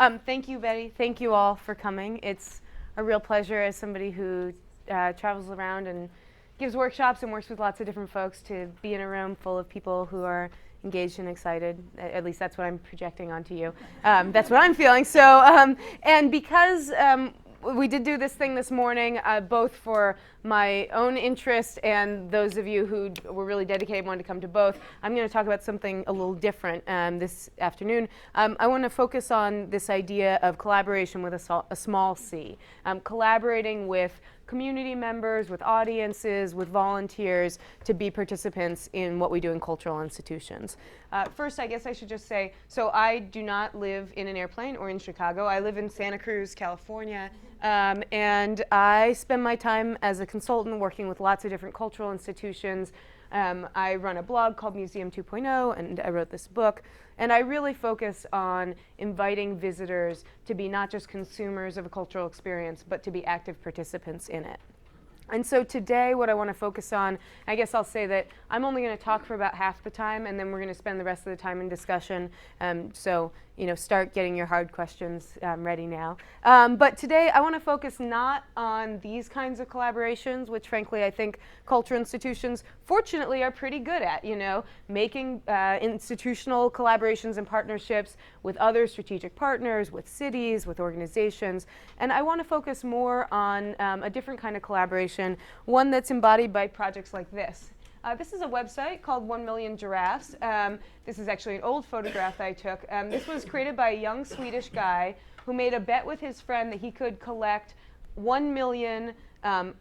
Thank you, Betty. Thank you all for coming. It's a real pleasure as somebody who travels around and gives workshops and works with lots of different folks to be in a room full of people who are engaged and excited. At least that's what I'm projecting onto you. That's what I'm feeling. So, and because we did do this thing this morning, both for my own interest and those of you who were really dedicated, wanted to come to both. I'm going to talk about something a little different this afternoon. I want to focus on this idea of collaboration with a small c. Collaborating with community members, with audiences, with volunteers to be participants in what we do in cultural institutions. First, I guess I should just say, so I do not live in an airplane or in Chicago. I live in Santa Cruz, California, and I spend my time as a consultant working with lots of different cultural institutions. I run a blog called Museum 2.0, and I wrote this book. And I really focus on inviting visitors to be not just consumers of a cultural experience, but to be active participants in it. And so today, what I want to focus on, I guess I'll say that I'm only going to talk for about half the time, and then we're going to spend the rest of the time in discussion. So, start getting your hard questions ready now. But today, I want to focus not on these kinds of collaborations, which frankly, I think cultural institutions, fortunately, are pretty good at, making institutional collaborations and partnerships with other strategic partners, with cities, with organizations. And I want to focus more on a different kind of collaboration, one that's embodied by projects like this. This is a website called 1 Million Giraffes. This is actually an old photograph I took. This was created by a young Swedish guy who made a bet with his friend that he could collect 1 million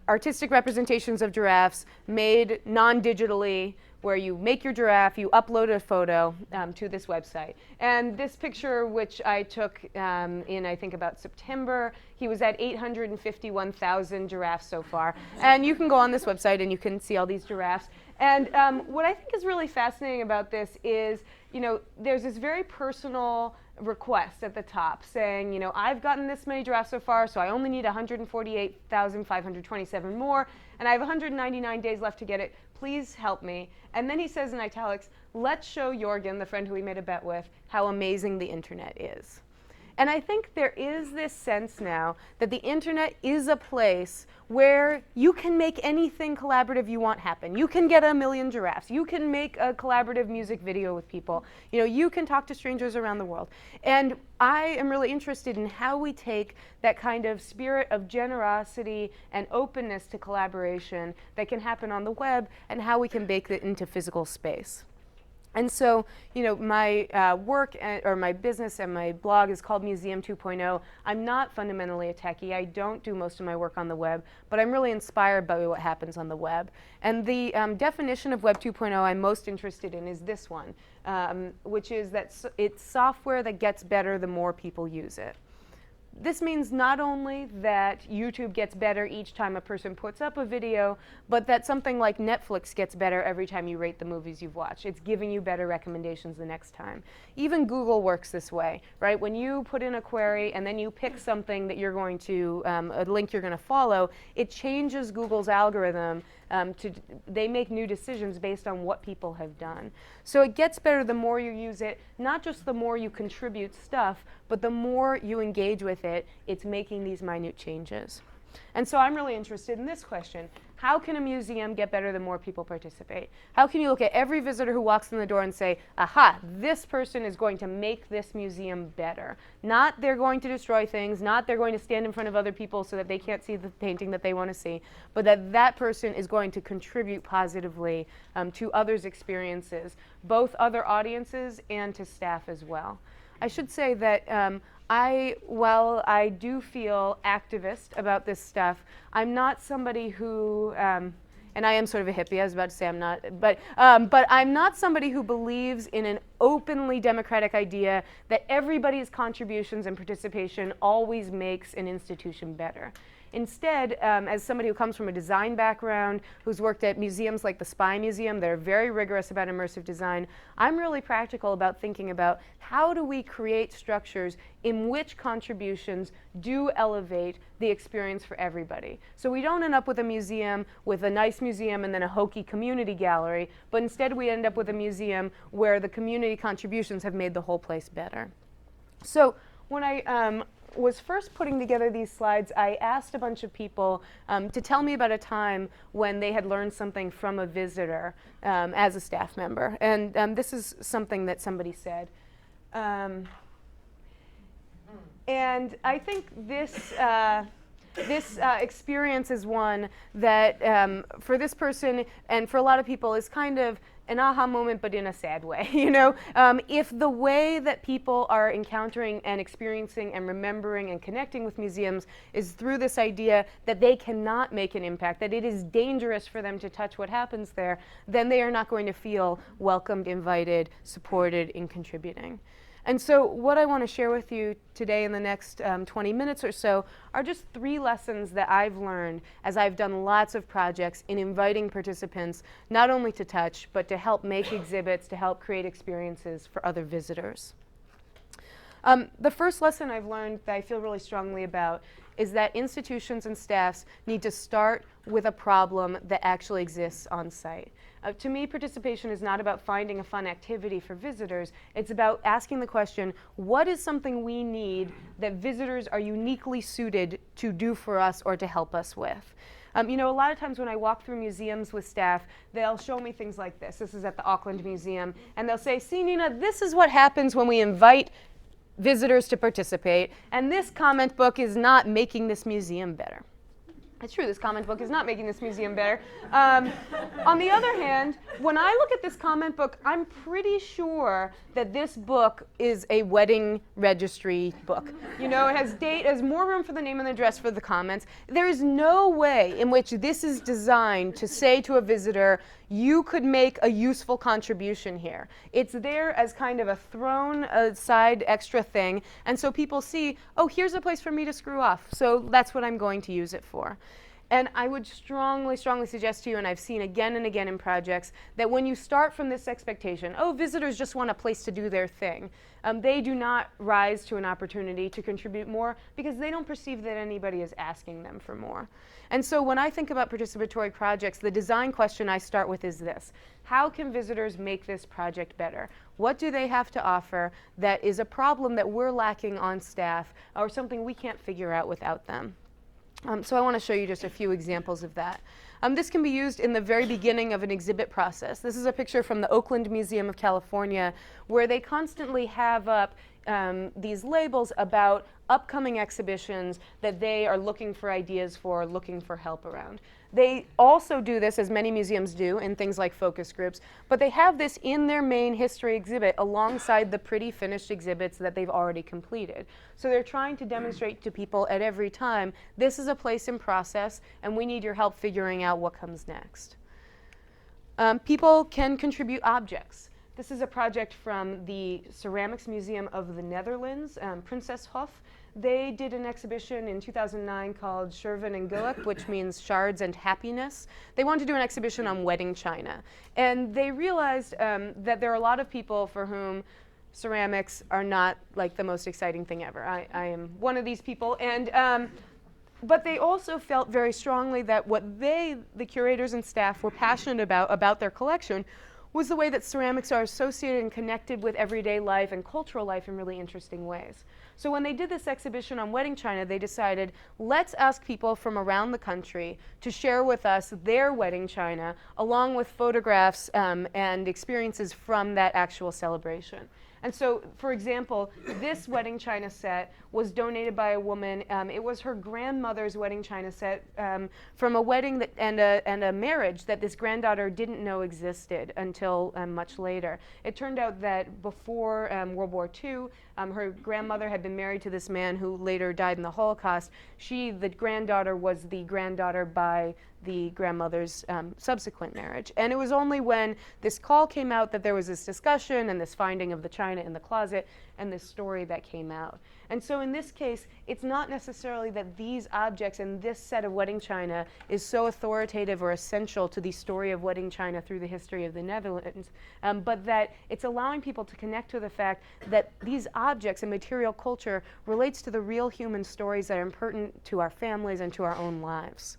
artistic representations of giraffes made non-digitally, where you make your giraffe, you upload a photo to this website. And this picture, which I took in, I think, about September, he was at 851,000 giraffes so far. And you can go on this website and you can see all these giraffes. And what I think is really fascinating about this is, there's this very personal request at the top saying, I've gotten this many giraffes so far, so I only need 148,527 more, and I have 199 days left to get it. Please help me. And then he says in italics, let's show Jorgen, the friend who we made a bet with, how amazing the internet is. And I think there is this sense now that the internet is a place where you can make anything collaborative you want happen. You can get 1 million giraffes. You can make a collaborative music video with people. You can talk to strangers around the world. And I am really interested in how we take that kind of spirit of generosity and openness to collaboration that can happen on the web and how we can bake it into physical space. And so, my work or my business and my blog is called Museum 2.0. I'm not fundamentally a techie. I don't do most of my work on the web, but I'm really inspired by what happens on the web. And the definition of Web 2.0 I'm most interested in is this one, which is that it's software that gets better the more people use it. This means not only that YouTube gets better each time a person puts up a video, but that something like Netflix gets better every time you rate the movies you've watched. It's giving you better recommendations the next time. Even Google works this way, right? When you put in a query and then you pick something that you're going to, a link you're going to follow, it changes Google's algorithm. They make new decisions based on what people have done. So it gets better the more you use it, not just the more you contribute stuff, but the more you engage with it, it's making these minute changes. And so I'm really interested in this question. How can a museum get better the more people participate? How can you look at every visitor who walks in the door and say, aha, this person is going to make this museum better? Not they're going to destroy things, not they're going to stand in front of other people so that they can't see the painting that they want to see, but that person is going to contribute positively to others' experiences, both other audiences and to staff as well. I should say that while I do feel activist about this stuff, I'm not somebody who, and I am sort of a hippie, I was about to say I'm not, but I'm not somebody who believes in an openly democratic idea that everybody's contributions and participation always makes an institution better. Instead, as somebody who comes from a design background, who's worked at museums like the Spy Museum that are very rigorous about immersive design, I'm really practical about thinking about how do we create structures in which contributions do elevate the experience for everybody. So we don't end up with a museum with a nice museum and then a hokey community gallery, but instead we end up with a museum where the community contributions have made the whole place better. So when I was first putting together these slides, I asked a bunch of people to tell me about a time when they had learned something from a visitor as a staff member. And this is something that somebody said. And I think this experience is one that for this person and for a lot of people is kind of an aha moment, but in a sad way. You know, if the way that people are encountering and experiencing and remembering and connecting with museums is through this idea that they cannot make an impact, that it is dangerous for them to touch what happens there, then they are not going to feel welcomed, invited, supported in contributing. And so what I want to share with you today in the next 20 minutes or so are just 3 lessons that I've learned as I've done lots of projects in inviting participants not only to touch, but to help make exhibits, to help create experiences for other visitors. The first lesson I've learned that I feel really strongly about is that institutions and staffs need to start with a problem that actually exists on site. To me, participation is not about finding a fun activity for visitors. It's about asking the question, what is something we need that visitors are uniquely suited to do for us or to help us with? You know, a lot of times when I walk through museums with staff, they'll show me things like this. This is at the Auckland Museum. And they'll say, see, Nina, this is what happens when we invite visitors to participate. And this comment book is not making this museum better. It's true, this comment book is not making this museum better. On the other hand, when I look at this comment book, I'm pretty sure that this book is a wedding registry book. You know, it has date, it has more room for the name and the address for the comments. There is no way in which this is designed to say to a visitor, you could make a useful contribution here. It's there as kind of a thrown aside extra thing, and so people see, oh, here's a place for me to screw off, so that's what I'm going to use it for. And I would strongly, strongly suggest to you, and I've seen again and again in projects, that when you start from this expectation, oh, visitors just want a place to do their thing, they do not rise to an opportunity to contribute more because they don't perceive that anybody is asking them for more. And so when I think about participatory projects, the design question I start with is this: how can visitors make this project better? What do they have to offer that is a problem that we're lacking on staff or something we can't figure out without them? So I want to show you just a few examples of that. This can be used in the very beginning of an exhibit process. This is a picture from the Oakland Museum of California, where they constantly have up these labels about upcoming exhibitions that they are looking for ideas for, looking for help around. They also do this, as many museums do, in things like focus groups, but they have this in their main history exhibit alongside the pretty finished exhibits that they've already completed. So they're trying to demonstrate to people at every time, this is a place in process, and we need your help figuring out what comes next. People can contribute objects. This is a project from the Ceramics Museum of the Netherlands, Prinseshof. They did an exhibition in 2009 called Scherven en Geluk, which means shards and happiness. They wanted to do an exhibition on wedding china. And they realized that there are a lot of people for whom ceramics are not like the most exciting thing ever. I am one of these people. And but they also felt very strongly that what they, the curators and staff, were passionate about their collection was the way that ceramics are associated and connected with everyday life and cultural life in really interesting ways. So when they did this exhibition on wedding china, they decided, let's ask people from around the country to share with us their wedding china, along with photographs and experiences from that actual celebration. And so, for example, this wedding china set was donated by a woman. It was her grandmother's wedding china set from a wedding that, and a marriage that this granddaughter didn't know existed until much later. It turned out that before World War II, her grandmother had been married to this man who later died in the Holocaust. She, the granddaughter, was the granddaughter by the grandmother's subsequent marriage. And it was only when this call came out that there was this discussion and this finding of the china in the closet and this story that came out. And so in this case, it's not necessarily that these objects and this set of wedding china is so authoritative or essential to the story of wedding china through the history of the Netherlands, but that it's allowing people to connect to the fact that these objects and material culture relates to the real human stories that are important to our families and to our own lives.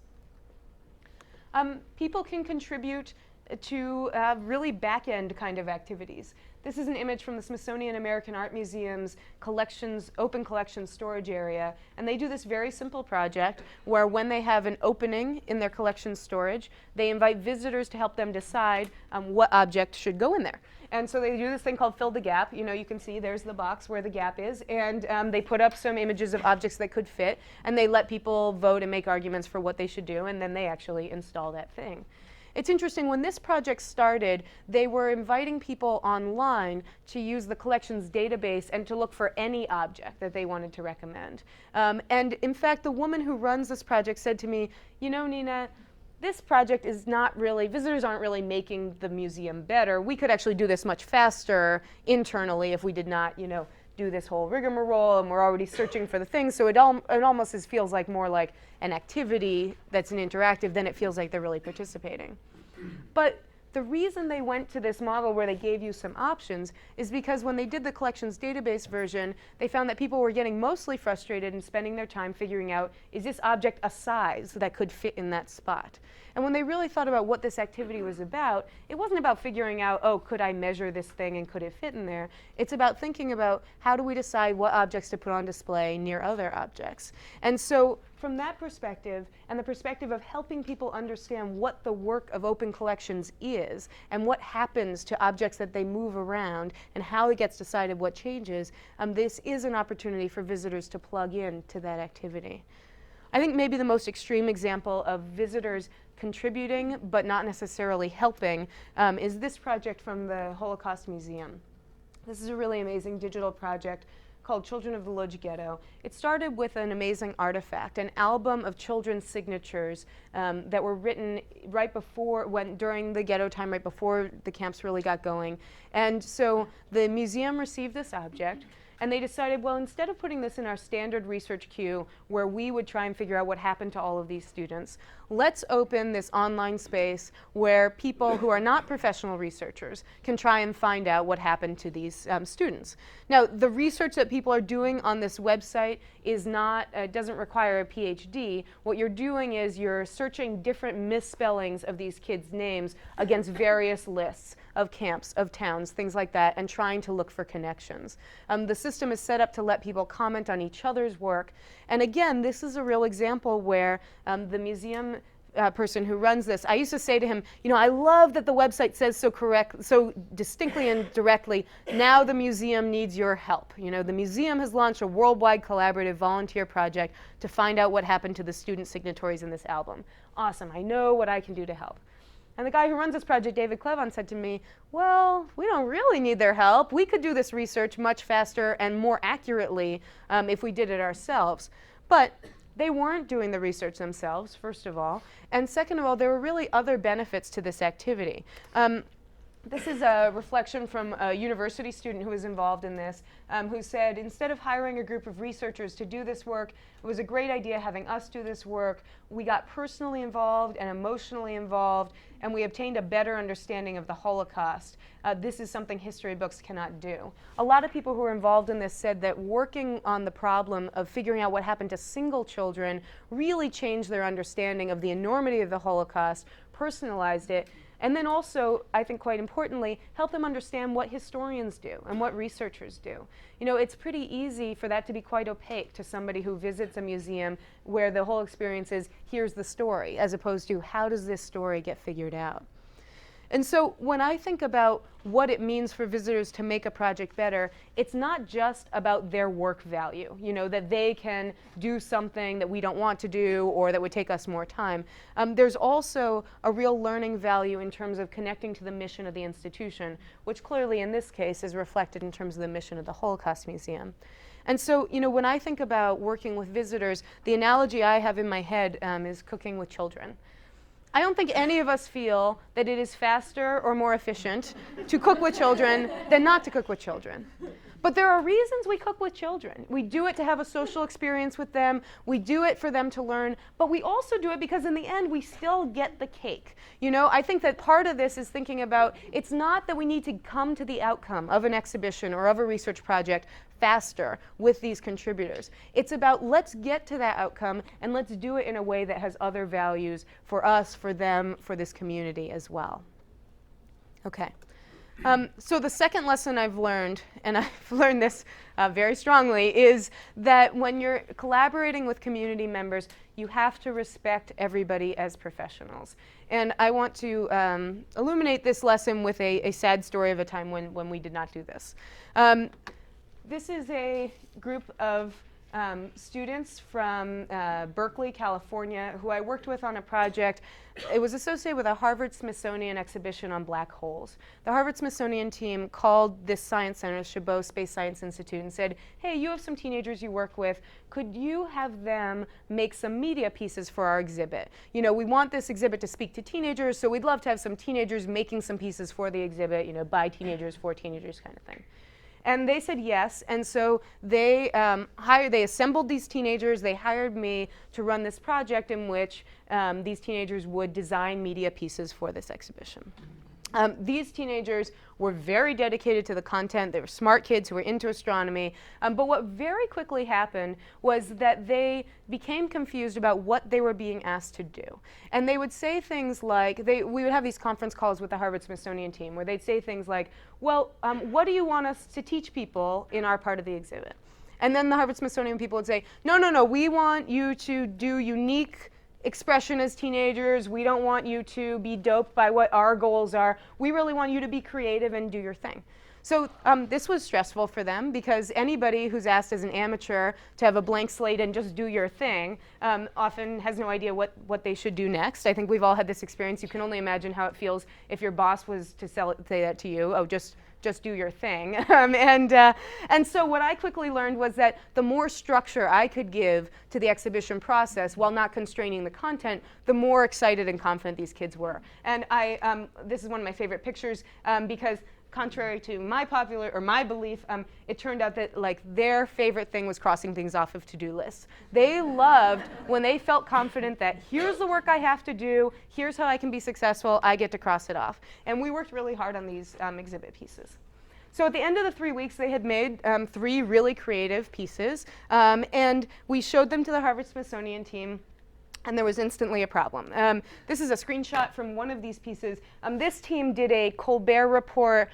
People can contribute to really back-end kind of activities. This is an image from the Smithsonian American Art Museum's collections, open collections storage area. And they do this very simple project where when they have an opening in their collection storage, they invite visitors to help them decide what object should go in there. And so they do this thing called fill the gap. You know, you can see there's the box where the gap is. And they put up some images of objects that could fit. And they let people vote and make arguments for what they should do. And then they actually install that thing. It's interesting, when this project started, they were inviting people online to use the collections database and to look for any object that they wanted to recommend. And in fact, the woman who runs this project said to me, you know, Nina, this project is not really, visitors aren't really making the museum better. We could actually do this much faster internally if we did not, you know, do this whole rigmarole, and we're already searching for the things. So it almost feels like more like an activity that's an interactive than it feels like they're really participating. But the reason they went to this model where they gave you some options is because when they did the collections database version, they found that people were getting mostly frustrated and spending their time figuring out, is this object a size that could fit in that spot? And when they really thought about what this activity was about, it wasn't about figuring out, oh, could I measure this thing and could it fit in there? It's about thinking about how do we decide what objects to put on display near other objects. And so from that perspective, and the perspective of helping people understand what the work of open collections is, and what happens to objects that they move around, and how it gets decided what changes, this is an opportunity for visitors to plug in to that activity. I think maybe the most extreme example of visitors contributing but not necessarily helping is this project from the Holocaust Museum. This is a really amazing digital project called Children of the Lodz Ghetto. It started with an amazing artifact, an album of children's signatures that were written right before, during the ghetto time, right before the camps really got going. And so the museum received this object, and they decided, well, instead of putting this in our standard research queue where we would try and figure out what happened to all of these students, let's open this online space where people who are not professional researchers can try and find out what happened to these students. Now, the research that people are doing on this website is not, doesn't require a PhD. What you're doing is you're searching different misspellings of these kids' names against various lists of camps, of towns, things like that, and trying to look for connections. The system is set up to let people comment on each other's work. And again, this is a real example where the museum person who runs this, I used to say to him, you know, I love that the website says so distinctly and directly, now the museum needs your help. You know, the museum has launched a worldwide collaborative volunteer project to find out what happened to the student signatories in this album. Awesome, I know what I can do to help. And the guy who runs this project, David Clevon, said to me, well, we don't really need their help. We could do this research much faster and more accurately if we did it ourselves. But they weren't doing the research themselves, first of all. And second of all, there were really other benefits to this activity. This is a reflection from a university student who was involved in this, who said, instead of hiring a group of researchers to do this work, it was a great idea having us do this work. We got personally involved and emotionally involved, and we obtained a better understanding of the Holocaust. This is something history books cannot do. A lot of people who were involved in this said that working on the problem of figuring out what happened to single children really changed their understanding of the enormity of the Holocaust, personalized it, and then also, I think quite importantly, help them understand what historians do and what researchers do. You know, it's pretty easy for that to be quite opaque to somebody who visits a museum where the whole experience is, here's the story, as opposed to how does this story get figured out. And so when I think about what it means for visitors to make a project better, it's not just about their work value, you know, that they can do something that we don't want to do or that would take us more time. There's also a real learning value in terms of connecting to the mission of the institution, which clearly in this case is reflected in terms of the mission of the Holocaust Museum. And so, you know, when I think about working with visitors, the analogy I have in my head is cooking with children. I don't think any of us feel that it is faster or more efficient to cook with children than not to cook with children. But there are reasons we cook with children. We do it to have a social experience with them. We do it for them to learn. But we also do it because in the end, we still get the cake. You know, I think that part of this is thinking about, it's not that we need to come to the outcome of an exhibition or of a research project faster with these contributors. It's about, let's get to that outcome and let's do it in a way that has other values for us, for them, for this community as well. Okay. So the second lesson I've learned, and I've learned this very strongly, is that when you're collaborating with community members, you have to respect everybody as professionals. And I want to illuminate this lesson with a sad story of a time when we did not do this. This is a group of students from Berkeley, California, who I worked with on a project. It was associated with a Harvard-Smithsonian exhibition on black holes. The Harvard-Smithsonian team called this science center, Chabot Space Science Institute, and said, hey, you have some teenagers you work with. Could you have them make some media pieces for our exhibit? You know, we want this exhibit to speak to teenagers, so we'd love to have some teenagers making some pieces for the exhibit, you know, by teenagers, for teenagers kind of thing. And they said yes, and so they assembled these teenagers. They hired me to run this project in which these teenagers would design media pieces for this exhibition. These teenagers were very dedicated to the content. They were smart kids who were into astronomy. But what very quickly happened was that they became confused about what they were being asked to do. And they would say things like, we would have these conference calls with the Harvard-Smithsonian team where they'd say things like, well, what do you want us to teach people in our part of the exhibit? And then the Harvard-Smithsonian people would say, no, we want you to do unique expression as teenagers. We don't want you to be doped by what our goals are. We really want you to be creative and do your thing. So this was stressful for them because anybody who's asked as an amateur to have a blank slate and just do your thing often has no idea what they should do next. I think we've all had this experience. You can only imagine how it feels if your boss was to say that to you. Oh, just do your thing. And so what I quickly learned was that the more structure I could give to the exhibition process while not constraining the content, the more excited and confident these kids were. And this is one of my favorite pictures because contrary to my belief, it turned out that their favorite thing was crossing things off of to-do lists. They loved when they felt confident that here's the work I have to do, here's how I can be successful, I get to cross it off. And we worked really hard on these exhibit pieces. So at the end of the 3 weeks, they had made 3 really creative pieces, and we showed them to the Harvard-Smithsonian team. And there was instantly a problem. This is a screenshot from one of these pieces. This team did a Colbert Report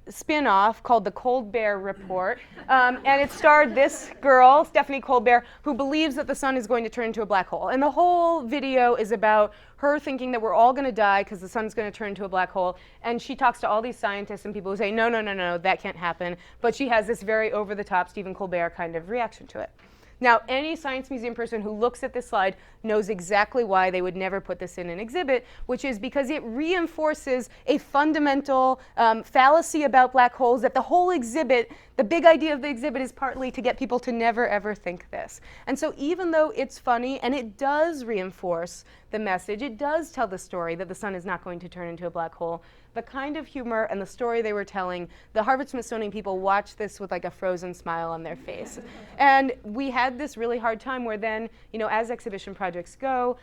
spin-off called the Colbert Report. And it starred this girl, Stephanie Colbert, who believes that the sun is going to turn into a black hole. And the whole video is about her thinking that we're all going to die because the sun's going to turn into a black hole. And she talks to all these scientists and people who say, no, that can't happen. But she has this very over-the-top Stephen Colbert kind of reaction to it. Now, any science museum person who looks at this slide knows exactly why they would never put this in an exhibit, which is because it reinforces a fundamental fallacy about black holes that the whole exhibit, the big idea of the exhibit is partly to get people to never ever think this. And so even though it's funny and it does reinforce the message, it does tell the story that the sun is not going to turn into a black hole, the kind of humor and the story they were telling, the Harvard-Smithsonian people watched this with a frozen smile on their face. And we had this really hard time where then, as exhibition projects go,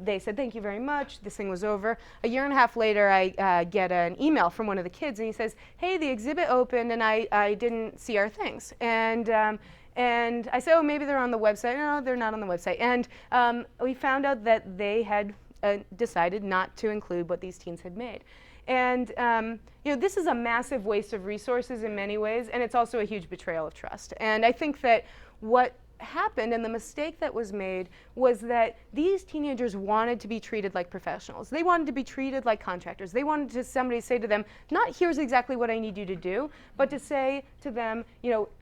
they said, thank you very much, this thing was over. A year and a half later, I get an email from one of the kids, and he says, hey, the exhibit opened, and I didn't see our things. And I said, oh, maybe they're on the website. No, they're not on the website. And we found out that they had decided not to include what these teens had made. And this is a massive waste of resources in many ways, and it's also a huge betrayal of trust. And I think that what happened and the mistake that was made was that these teenagers wanted to be treated like professionals. They wanted to be treated like contractors. They wanted somebody to say to them, not here's exactly what I need you to do, but to say to them,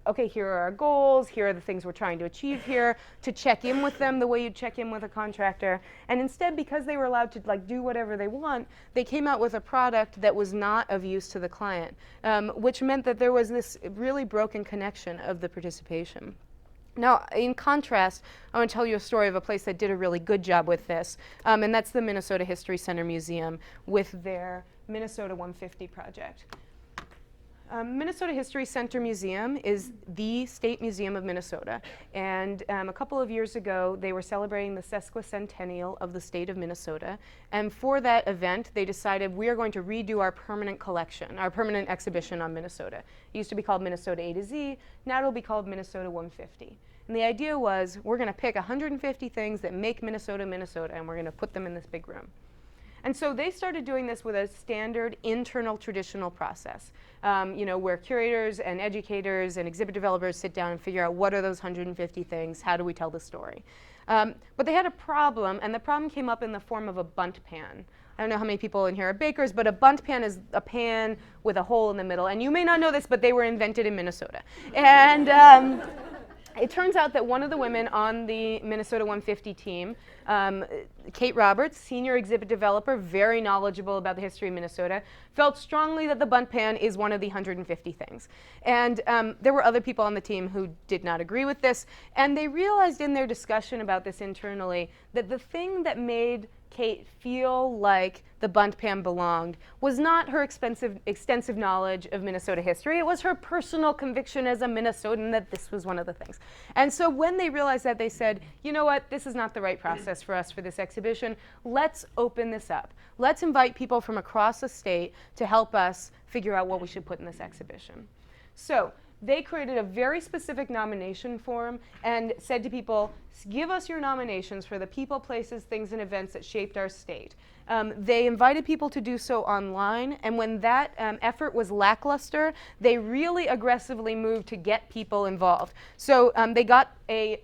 okay, here are our goals, here are the things we're trying to achieve here, to check in with them the way you'd check in with a contractor. And instead, because they were allowed to do whatever they want, they came out with a product that was not of use to the client, which meant that there was this really broken connection of the participation. Now, in contrast, I want to tell you a story of a place that did a really good job with this, and that's the Minnesota History Center Museum with their Minnesota 150 project. Minnesota History Center Museum is the state museum of Minnesota, and a couple of years ago they were celebrating the sesquicentennial of the state of Minnesota, and for that event they decided we are going to redo our permanent collection, our permanent exhibition on Minnesota. It used to be called Minnesota A to Z, now it'll be called Minnesota 150. And the idea was we're going to pick 150 things that make Minnesota Minnesota and we're going to put them in this big room. And so they started doing this with a standard internal traditional process, where curators and educators and exhibit developers sit down and figure out what are those 150 things, how do we tell the story. But they had a problem, and the problem came up in the form of a bundt pan. I don't know how many people in here are bakers, but a bundt pan is a pan with a hole in the middle. And you may not know this, but they were invented in Minnesota. And it turns out that one of the women on the Minnesota 150 team, Kate Roberts, senior exhibit developer, very knowledgeable about the history of Minnesota, felt strongly that the bundt pan is one of the 150 things. And there were other people on the team who did not agree with this. And they realized in their discussion about this internally that the thing that made Kate feel like the bundt pan belonged was not her extensive knowledge of Minnesota history. It was her personal conviction as a Minnesotan that this was one of the things. And so when they realized that, they said, you know what, this is not the right process for us for this exhibition. Let's open this up. Let's invite people from across the state to help us figure out what we should put in this exhibition. So they created a very specific nomination form and said to people, give us your nominations for the people, places, things, and events that shaped our state. They invited people to do so online, and when that effort was lackluster, they really aggressively moved to get people involved. So they got a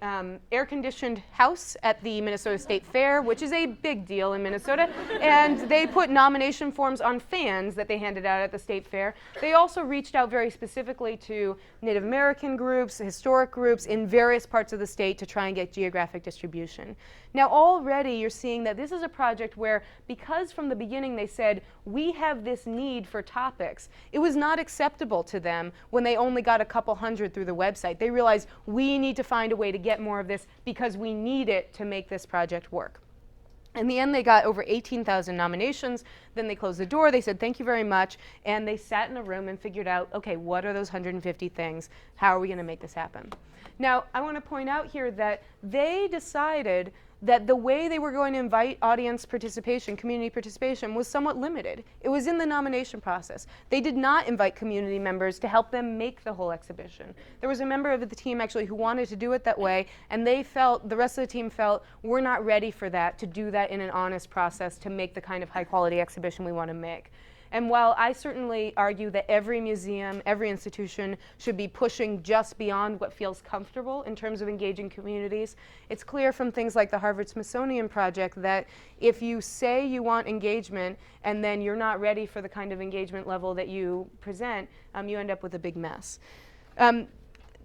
air-conditioned house at the Minnesota State Fair, which is a big deal in Minnesota, and they put nomination forms on fans that they handed out at the State Fair. They also reached out very specifically to Native American groups, historic groups in various parts of the state to try and get geographic distribution. Now already you're seeing that this is a project where, because from the beginning they said, we have this need for topics, it was not acceptable to them when they only got a couple hundred through the website. They realized we need to find a way to get more of this because we need it to make this project work. In the end, they got over 18,000 nominations. Then they closed the door. They said, thank you very much. And they sat in a room and figured out, OK, what are those 150 things? How are we going to make this happen? Now, I want to point out here that they decided that the way they were going to invite audience participation, community participation, was somewhat limited. It was in the nomination process. They did not invite community members to help them make the whole exhibition. There was a member of the team actually who wanted to do it that way, and they felt, the rest of the team felt, we're not ready for that, to do that in an honest process to make the kind of high quality exhibition we want to make. And while I certainly argue that every museum, every institution should be pushing just beyond what feels comfortable in terms of engaging communities, it's clear from things like the Harvard-Smithsonian project that if you say you want engagement and then you're not ready for the kind of engagement level that you present, you end up with a big mess.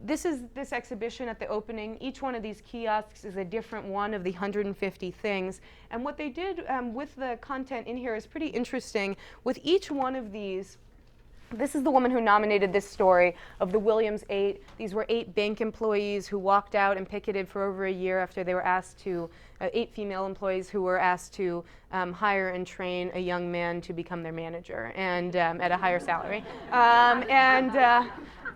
This is this exhibition at the opening. Each one of these kiosks is a different one of the 150 things. And what they did with the content in here is pretty interesting. With each one of these, this is the woman who nominated this story of the Williams 8. These were 8 bank employees who walked out and picketed for over a year after they were asked to, 8 female employees who were asked to hire and train a young man to become their manager and at a higher salary.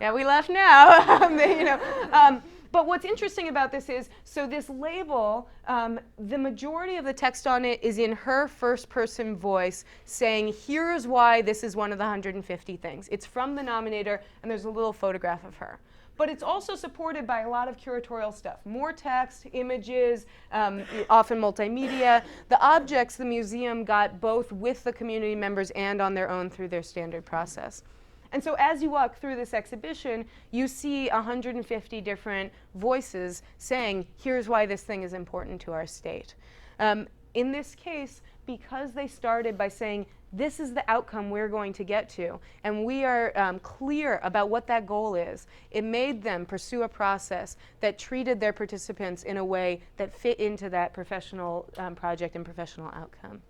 Yeah, we laugh now. But what's interesting about this is, so this label, the majority of the text on it is in her first-person voice saying, here's why this is one of the 150 things. It's from the nominator, and there's a little photograph of her. But it's also supported by a lot of curatorial stuff. More text, images, often multimedia. The objects the museum got both with the community members and on their own through their standard process. And so as you walk through this exhibition, you see 150 different voices saying, here's why this thing is important to our state. In this case, because they started by saying, this is the outcome we're going to get to, and we are clear about what that goal is, it made them pursue a process that treated their participants in a way that fit into that professional project and professional outcome.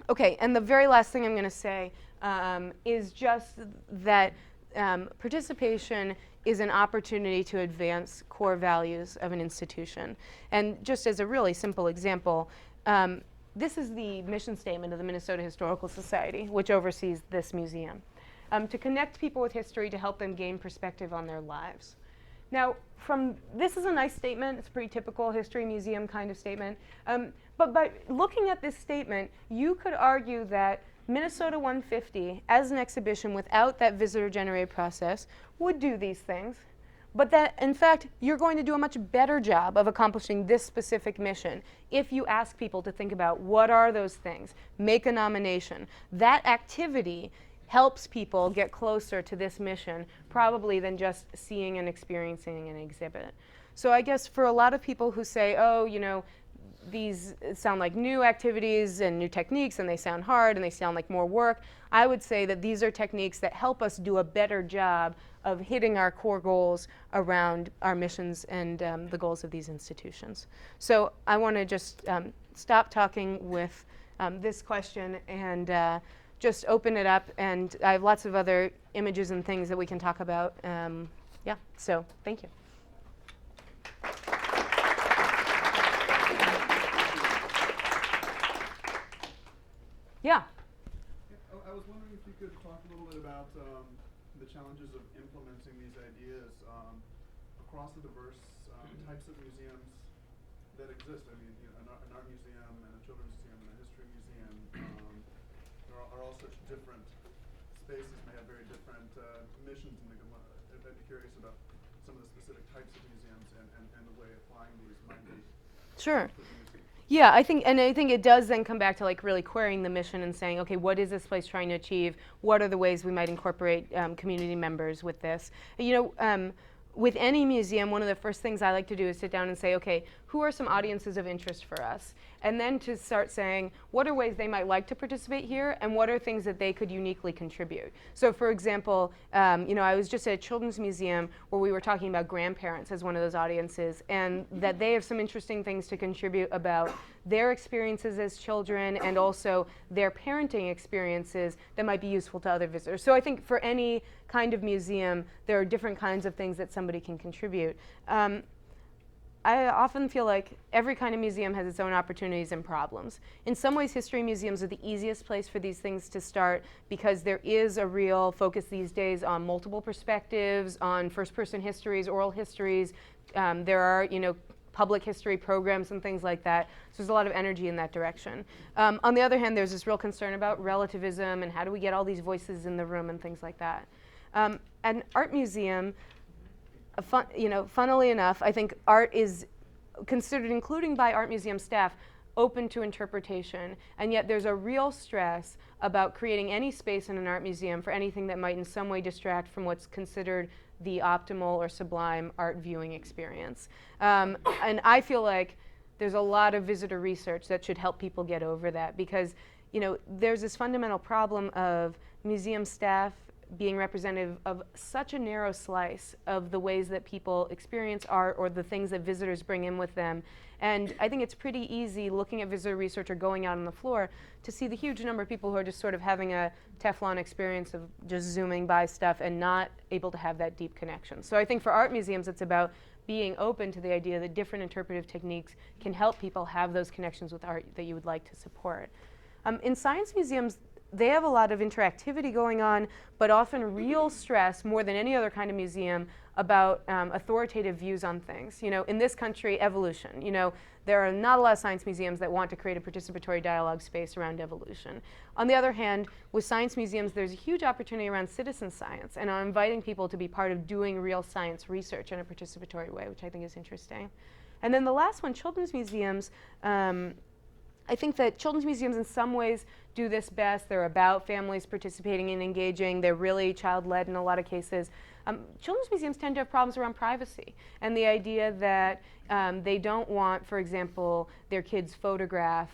Okay, and the very last thing I'm going to say is just that participation is an opportunity to advance core values of an institution. And just as a really simple example, this is the mission statement of the Minnesota Historical Society, which oversees this museum, to connect people with history to help them gain perspective on their lives. Now, this is a nice statement. It's a pretty typical history museum kind of statement. But by looking at this statement, you could argue that Minnesota 150, as an exhibition without that visitor-generated process, would do these things. but that, in fact, you're going to do a much better job of accomplishing this specific mission if you ask people to think about what are those things, make a nomination. That activity helps people get closer to this mission probably than just seeing and experiencing an exhibit. So I guess for a lot of people who say, oh, you know, these sound like new activities and new techniques and they sound hard and they sound like more work, I would say that these are techniques that help us do a better job of hitting our core goals around our missions and the goals of these institutions. So I want to just stop talking with this question and just open it up, and I have lots of other images and things that we can talk about. Yeah, so thank you. Yeah. I was wondering if you could talk a little bit about the challenges of implementing these ideas across the diverse types of museums that exist. I mean, you know, an art museum and a children's museum and a history museum are all such different spaces, may have very different missions, and I'd be curious about some of the specific types of museums and the way applying these might be. Sure. Yeah, I think it does then come back to like really querying the mission and saying, okay, what is this place trying to achieve? What are the ways we might incorporate community members with this? You know, with any museum, one of the first things I like to do is sit down and say, okay, who are some audiences of interest for us? And then to start saying, what are ways they might like to participate here, and what are things that they could uniquely contribute? So for example, you know, I was just at a children's museum where we were talking about grandparents as one of those audiences, and that they have some interesting things to contribute about their experiences as children and also their parenting experiences that might be useful to other visitors. So I think for any kind of museum, there are different kinds of things that somebody can contribute. I often feel like every kind of museum has its own opportunities and problems. In some ways, history museums are the easiest place for these things to start because there is a real focus these days on multiple perspectives, on first-person histories, oral histories. There are, you know, public history programs and things like that. So there's a lot of energy in that direction. On the other hand, there's this real concern about relativism and how do we get all these voices in the room and things like that. An art museum, you know, funnily enough, I think art is considered, including by art museum staff, open to interpretation, and yet there's a real stress about creating any space in an art museum for anything that might in some way distract from what's considered the optimal or sublime art viewing experience. And I feel like there's a lot of visitor research that should help people get over that, because, you know, there's this fundamental problem of museum staff being representative of such a narrow slice of the ways that people experience art or the things that visitors bring in with them. And I think it's pretty easy looking at visitor research or going out on the floor to see the huge number of people who are just sort of having a Teflon experience of just zooming by stuff and not able to have that deep connection. So I think for art museums, it's about being open to the idea that different interpretive techniques can help people have those connections with art that you would like to support. In science museums, they have a lot of interactivity going on, but often real stress, more than any other kind of museum, about authoritative views on things. You know, in this country, evolution. You know, there are not a lot of science museums that want to create a participatory dialogue space around evolution. On the other hand, with science museums, there's a huge opportunity around citizen science and on inviting people to be part of doing real science research in a participatory way, which I think is interesting. And then the last one, children's museums. I think that children's museums in some ways do this best. They're about families participating and engaging. They're really child-led in a lot of cases. Children's museums tend to have problems around privacy and the idea that they don't want, for example, their kids' photograph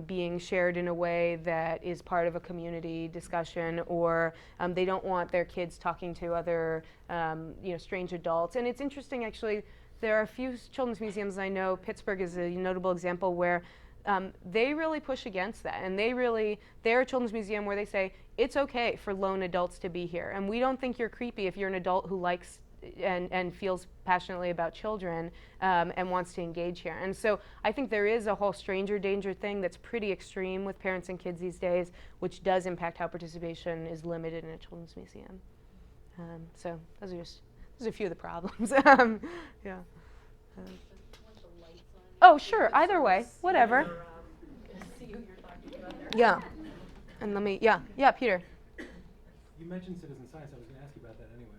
being shared in a way that is part of a community discussion, or they don't want their kids talking to other you know, strange adults. And it's interesting, actually, there are a few children's museums I know. Pittsburgh is a notable example where they really push against that, and they're a children's museum where they say it's okay for lone adults to be here, and we don't think you're creepy if you're an adult who likes and feels passionately about children and wants to engage here. And so I think there is a whole stranger danger thing that's pretty extreme with parents and kids these days, which does impact how participation is limited in a children's museum. So those are a few of the problems. Yeah. Oh, sure, either way, whatever. Yeah, and yeah, Peter. You mentioned citizen science. I was going to ask you about that anyway.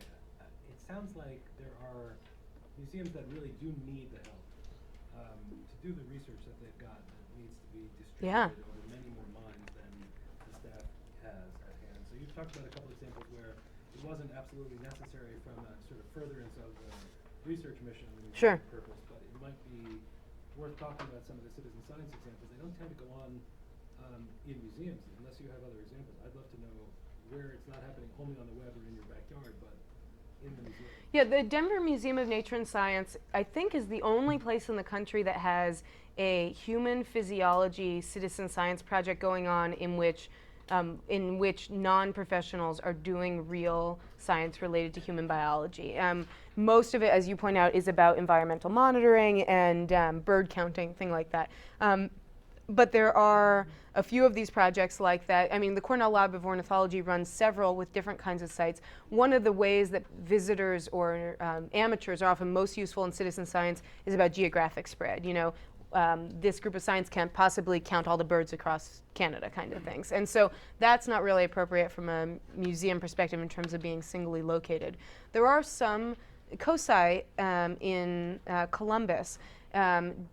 It sounds like there are museums that really do need the help to do the research that they've got that needs to be distributed over many more minds than the staff has at hand. So you've talked about a couple examples where it wasn't absolutely necessary from a sort of furtherance of the research mission and the Sure. purpose, but it might be worth talking about some of the citizen science examples. They don't tend to go on in museums unless you have other examples. I'd love to know where it's not happening only on the web or in your backyard, but in the museum. Yeah, the Denver Museum of Nature and Science, I think, is the only place in the country that has a human physiology citizen science project going on in which non-professionals are doing real science related to human biology. Most of it, as you point out, is about environmental monitoring and bird counting, thing like that. But there are a few of these projects like that. I mean, the Cornell Lab of Ornithology runs several with different kinds of sites. One of the ways that visitors or amateurs are often most useful in citizen science is about geographic spread. You know, this group of science can't possibly count all the birds across Canada, kind of things. And so that's not really appropriate from a museum perspective in terms of being singly located. There are some, COSI in Columbus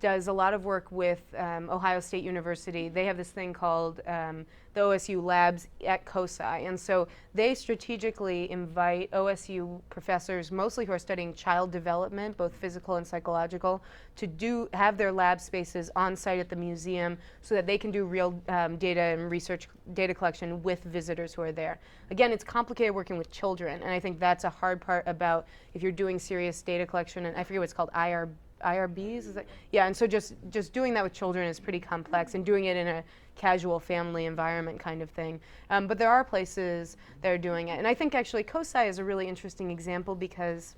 does a lot of work with Ohio State University. They have this thing called the OSU Labs at COSI. And so they strategically invite OSU professors, mostly who are studying child development, both physical and psychological, to have their lab spaces on site at the museum so that they can do real data and research data collection with visitors who are there. Again, it's complicated working with children, and I think that's a hard part about if you're doing serious data collection, and I forget what it's called, IRBs, is that? Yeah, and so just doing that with children is pretty complex, and doing it in a casual family environment kind of thing. But there are places that are doing it. And I think actually COSI is a really interesting example because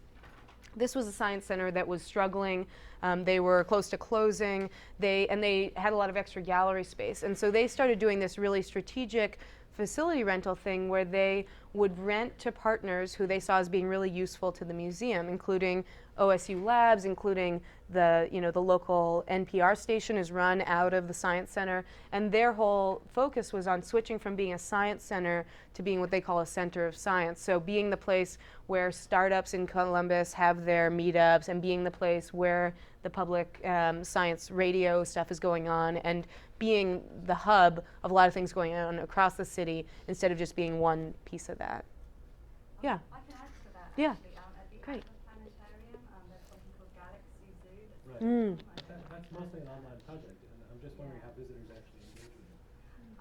this was a science center that was struggling. They were close to closing. They had a lot of extra gallery space. And so they started doing this really strategic facility rental thing where they would rent to partners who they saw as being really useful to the museum, including OSU Labs, including the local NPR station is run out of the Science Center, and their whole focus was on switching from being a science center to being what they call a center of science. So being the place where startups in Columbus have their meetups, and being the place where the public science radio stuff is going on, and being the hub of a lot of things going on across the city instead of just being one piece of that. Yeah. I can add to that. Yeah. Actually, at the Great. planetarium, there's something called Galaxy Zoo. Right. That's mostly an online project, and I'm just wondering how visitors actually engage with it.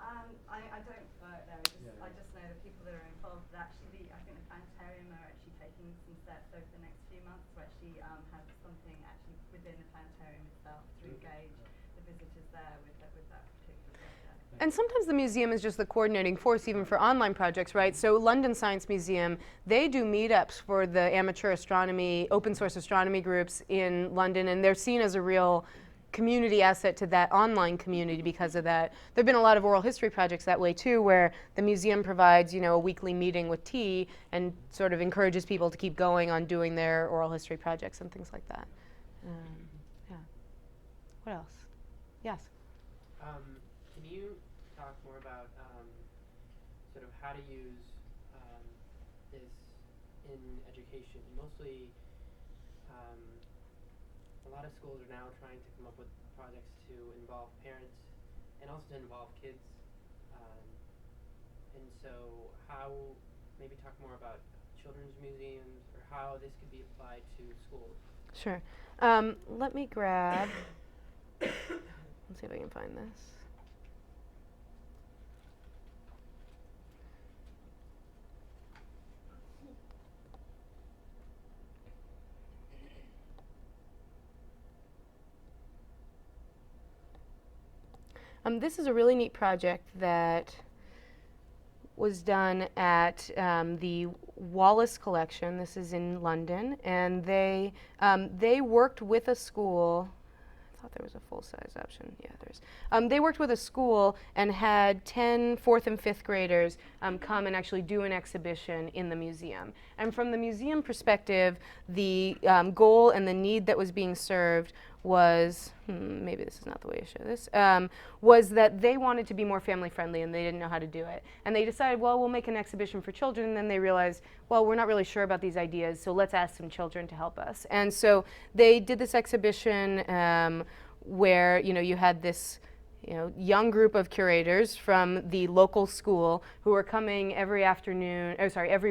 I don't work there. I just know the people that are involved. That actually, I think the planetarium are actually taking some steps over the next few months to actually have something actually within the planetarium itself to engage the visitors there with that particular project. And sometimes the museum is just the coordinating force even for online projects, right? So London Science Museum, they do meetups for the amateur astronomy, open source astronomy groups in London, and they're seen as a real community asset to that online community because of that. There have been a lot of oral history projects that way too, where the museum provides, a weekly meeting with tea and sort of encourages people to keep going on doing their oral history projects and things like that. Yeah. What else? Yes. Can you talk more about sort of how to use this in education? Mostly, a lot of schools are now trying to come up with projects to involve parents and also to involve kids. And so maybe talk more about children's museums or how this could be applied to schools. Sure. Let me grab, let's see if I can find this. This is a really neat project that was done at the Wallace Collection. This is in London, and they worked with a school. I thought there was a full-size option. Yeah, there's. They worked with a school and had 10 4th and 5th graders come and actually do an exhibition in the museum. And from the museum perspective, the goal and the need that was being served was, maybe this is not the way to show this, was that they wanted to be more family friendly and they didn't know how to do it. And they decided, well, we'll make an exhibition for children, and then they realized, well, we're not really sure about these ideas, so let's ask some children to help us. And so they did this exhibition where, you had this young group of curators from the local school who were coming every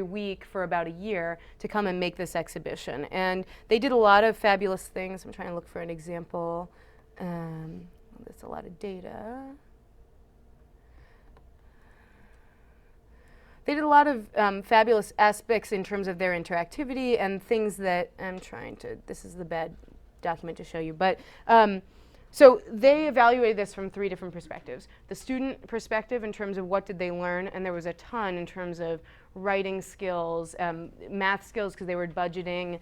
week for about a year to come and make this exhibition. And they did a lot of fabulous things. I'm trying to look for an example. There's a lot of data. They did a lot of fabulous aspects in terms of their interactivity and things that this is the bad document to show you, but so they evaluated this from 3 different perspectives. The student perspective in terms of what did they learn, and there was a ton in terms of writing skills, math skills because they were budgeting,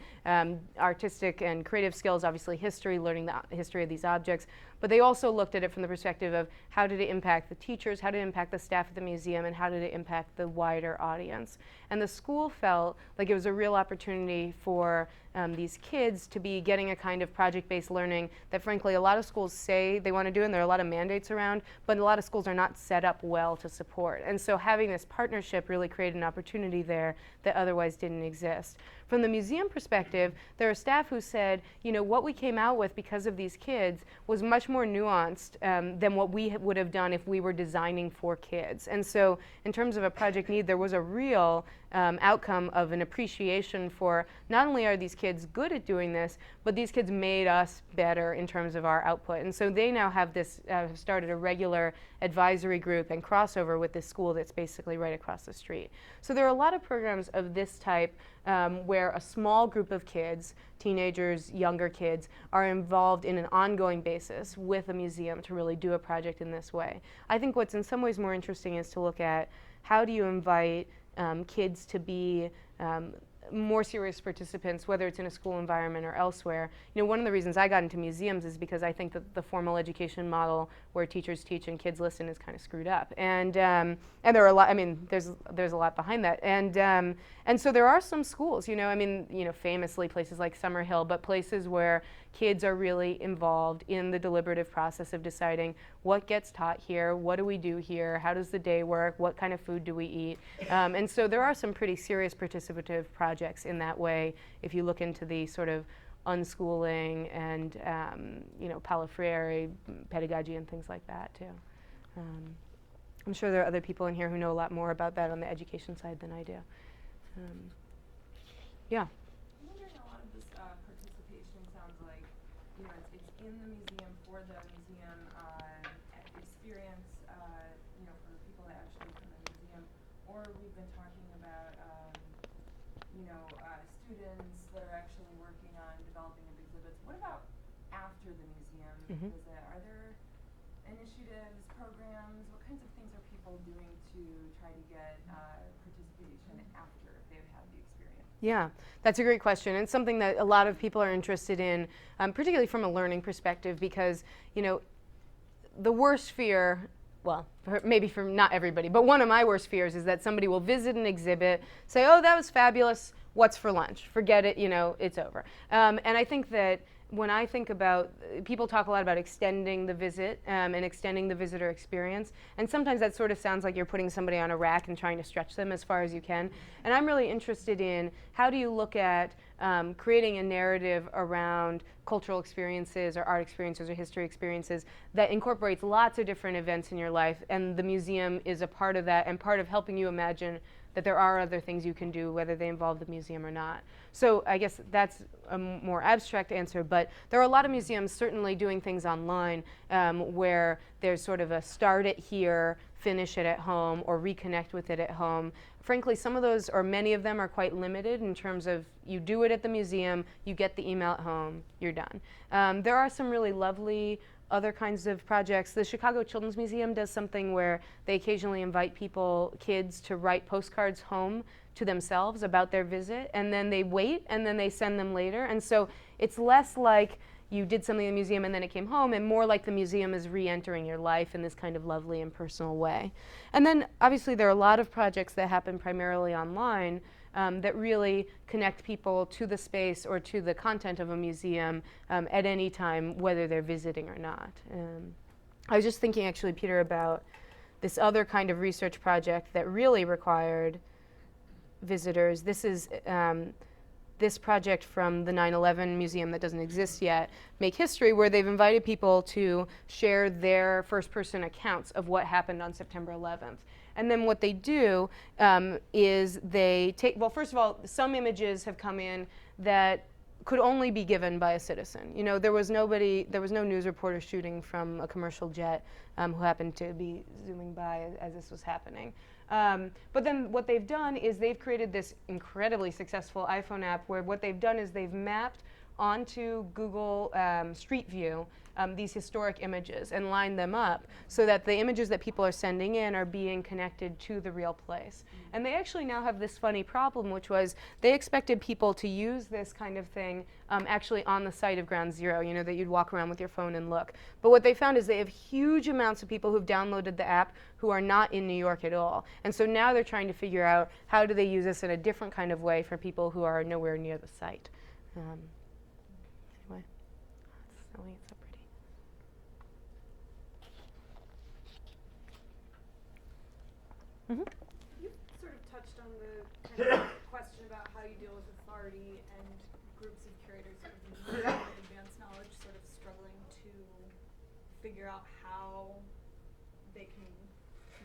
artistic and creative skills, obviously history, learning the history of these objects. But they also looked at it from the perspective of how did it impact the teachers, how did it impact the staff at the museum, and how did it impact the wider audience. And the school felt like it was a real opportunity for these kids to be getting a kind of project-based learning that frankly a lot of schools say they want to do, and there are a lot of mandates around, but a lot of schools are not set up well to support. And so having this partnership really created an opportunity there that otherwise didn't exist. From the museum perspective, there are staff who said, what we came out with because of these kids was much more nuanced than what we would have done if we were designing for kids. And so in terms of a project need, there was a real outcome of an appreciation for not only are these kids good at doing this, but these kids made us better in terms of our output. And so they now have started a regular advisory group and crossover with this school that's basically right across the street. So there are a lot of programs of this type where a small group of kids, teenagers, younger kids, are involved in an ongoing basis with a museum to really do a project in this way. I think what's in some ways more interesting is to look at how do you invite kids to be more serious participants, whether it's in a school environment or elsewhere. One of the reasons I got into museums is because I think that the formal education model where teachers teach and kids listen is kind of screwed up. And there are a lot, there's a lot behind that. And so there are some schools, famously places like Summerhill, but places where kids are really involved in the deliberative process of deciding what gets taught here, what do we do here, how does the day work, what kind of food do we eat. And so there are some pretty serious participative projects in that way if you look into the sort of unschooling and Paulo Freire pedagogy and things like that too. I'm sure there are other people in here who know a lot more about that on the education side than I do. Yeah. I'm wondering, a lot of this participation sounds like, it's in the museum for the museum experience, for people that actually come to the museum, or we've been talking about, students that are actually working on developing of exhibits. What about after the museum? Are there initiatives, programs? What kinds of things are people doing to try to get participation after they've had the experience? Yeah, that's a great question. And something that a lot of people are interested in, particularly from a learning perspective, because, the worst fear, well, maybe for not everybody, but one of my worst fears is that somebody will visit an exhibit, say, oh, that was fabulous, what's for lunch? Forget it, it's over. And I think that when I think about, people talk a lot about extending the visit and extending the visitor experience, and sometimes that sort of sounds like you're putting somebody on a rack and trying to stretch them as far as you can. And I'm really interested in how do you look at creating a narrative around cultural experiences or art experiences or history experiences that incorporates lots of different events in your life, and the museum is a part of that and part of helping you imagine that there are other things you can do, whether they involve the museum or not. So I guess that's a more abstract answer, but there are a lot of museums certainly doing things online where there's sort of a start it here, finish it at home, or reconnect with it at home. Frankly, some of those, or many of them, are quite limited in terms of you do it at the museum, you get the email at home, you're done. There are some really lovely other kinds of projects. The Chicago Children's Museum does something where they occasionally invite kids to write postcards home to themselves about their visit, and then they wait, and then they send them later. And so it's less like you did something in the museum and then it came home, and more like the museum is re-entering your life in this kind of lovely and personal way. And then obviously there are a lot of projects that happen primarily online. that really connect people to the space or to the content of a museum at any time, whether they're visiting or not. I was just thinking, actually, Peter, about this other kind of research project that really required visitors. This is this project from the 9/11 museum that doesn't exist yet, Make History, where they've invited people to share their first-person accounts of what happened on September 11th. And then what they do is they take, well, first of all, some images have come in that could only be given by a citizen. You know, there was no news reporter shooting from a commercial jet who happened to be zooming by as this was happening. But then what they've done is they've created this incredibly successful iPhone app where what they've done is they've mapped onto Google Street View these historic images and lined them up so that the images that people are sending in are being connected to the real place. And they actually now have this funny problem, which was they expected people to use this kind of thing actually on the site of Ground Zero, you know, that you'd walk around with your phone and look. But what they found is they have huge amounts of people who've downloaded the app who are not in New York at all. And so now they're trying to figure out how do they use this in a different kind of way for people who are nowhere near the site. Anyway, it's so pretty. Mm-hmm. You sort of touched on the kind of question about how you deal with authority and groups of curators who have advanced knowledge sort of struggling to figure out how they can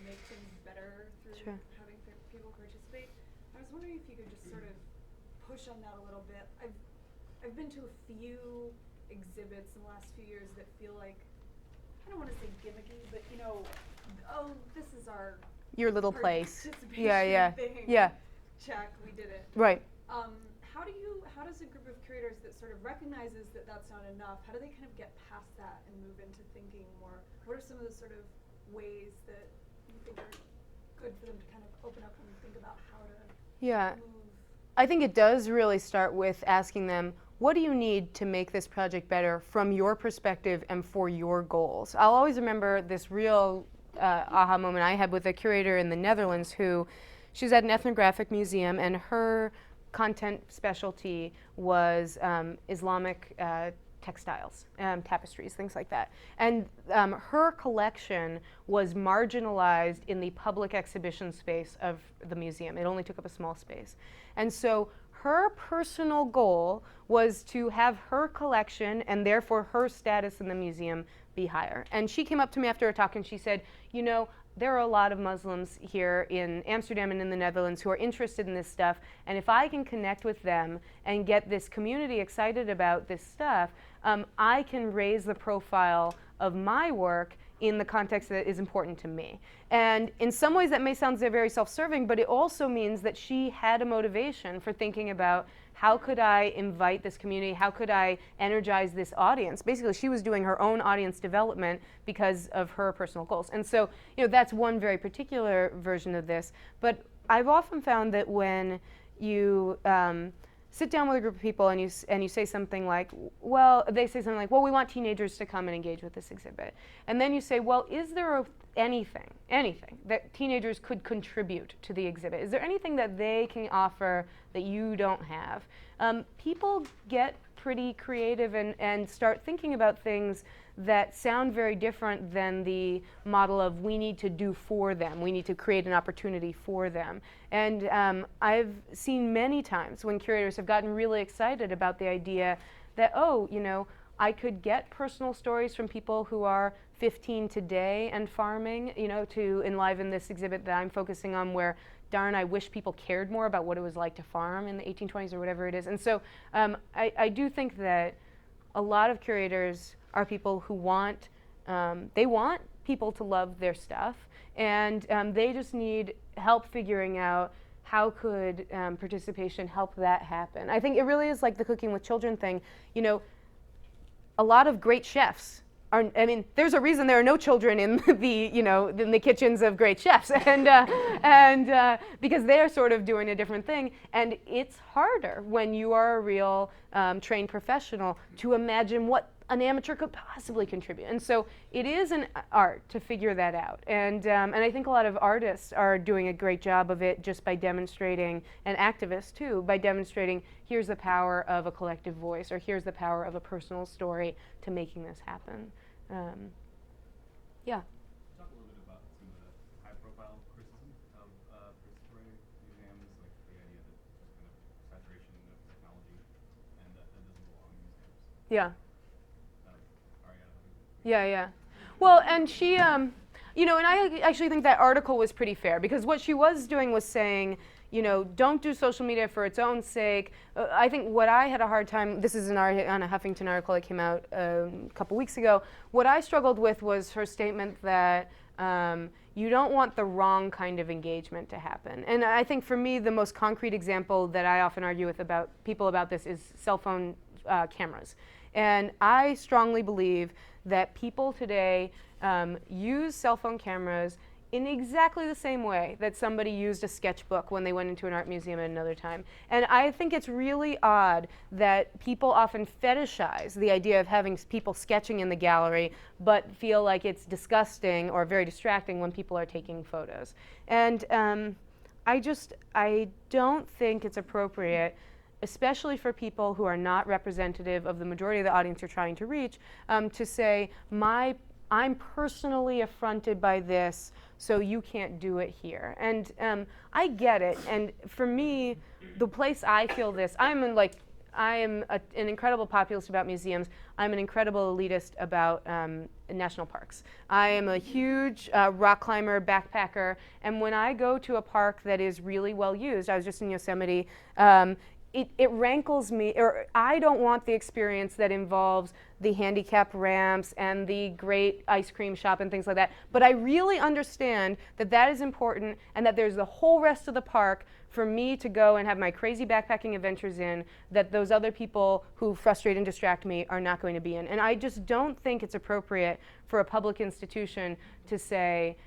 make things better through having people participate. I was wondering if you could just sort of push on that a little bit. I've been to a few exhibits in the last few years that feel like, I don't want to say gimmicky, but you know, oh, this is our your little place. Yeah. Thing. Yeah. Check, we did it. Right. How does a group of curators that sort of recognizes that that's not enough, how do they kind of get past that and move into thinking more? What are some of the sort of ways that you think are good for them to kind of open up and think about how to move? I think it does really start with asking them, what do you need to make this project better from your perspective and for your goals? I'll always remember this real aha moment I had with a curator in the Netherlands who, she was at an ethnographic museum and her content specialty was Islamic textiles, tapestries, things like that. And her collection was marginalized in the public exhibition space of the museum. It only took up a small space. And so her personal goal was to have her collection and therefore her status in the museum be higher. And she came up to me after a talk and she said, you know, there are a lot of Muslims here in Amsterdam and in the Netherlands who are interested in this stuff, and if I can connect with them and get this community excited about this stuff, I can raise the profile of my work in the context that is important to me. And in some ways that may sound very self-serving, but it also means that she had a motivation for thinking about how could I invite this community, how could I energize this audience. Basically, she was doing her own audience development because of her personal goals. And so, you know, that's one very particular version of this. But I've often found that when you sit down with a group of people and you say something like, well, they say something like, well, we want teenagers to come and engage with this exhibit. And then you say, well, is there anything that teenagers could contribute to the exhibit? Is there anything that they can offer that you don't have? People get pretty creative and start thinking about things that sound very different than the model of we need to do for them. We need to create an opportunity for them. And I've seen many times when curators have gotten really excited about the idea that, oh, you know, I could get personal stories from people who are 15 today and farming, you know, to enliven this exhibit that I'm focusing on where, darn, I wish people cared more about what it was like to farm in the 1820s or whatever it is. And so I do think that a lot of curators are people who want, they want people to love their stuff, and they just need help figuring out how could participation help that happen. I think it really is like the cooking with children thing. You know, a lot of great chefs are, I mean, there's a reason there are no children in the, you know, in the kitchens of great chefs, and because they're sort of doing a different thing, and it's harder when you are a real trained professional to imagine what an amateur could possibly contribute. And so it is an art to figure that out. And I think a lot of artists are doing a great job of it just by demonstrating, and activists too, by demonstrating here's the power of a collective voice, or here's the power of a personal story to making this happen. Yeah. Talk a little bit about some of the high-profile criticism of participatory museums, like the idea that there's kind of saturation of technology and that doesn't belong in museums. Yeah. Ariana. Yeah. Well, and she, you know, and I actually think that article was pretty fair, because what she was doing was saying, you know, don't do social media for its own sake. I think what I had a hard time, this is on a Huffington article that came out a couple weeks ago, what I struggled with was her statement that you don't want the wrong kind of engagement to happen. And I think for me, the most concrete example that I often argue with about people about this is cell phone cameras. And I strongly believe that people today use cell phone cameras in exactly the same way that somebody used a sketchbook when they went into an art museum at another time. And I think it's really odd that people often fetishize the idea of having people sketching in the gallery, but feel like it's disgusting or very distracting when people are taking photos. And I don't think it's appropriate, especially for people who are not representative of the majority of the audience you're trying to reach, to say, I'm personally affronted by this, so you can't do it here. And I get it. And for me, the place I feel this, I am an incredible populist about museums. I'm an incredible elitist about national parks. I am a huge rock climber, backpacker, and when I go to a park that is really well used, I was just in Yosemite, it rankles me, or I don't want the experience that involves the handicap ramps and the great ice cream shop and things like that. But I really understand that that is important, and that there's the whole rest of the park for me to go and have my crazy backpacking adventures in, that those other people who frustrate and distract me are not going to be in. And I just don't think it's appropriate for a public institution to say,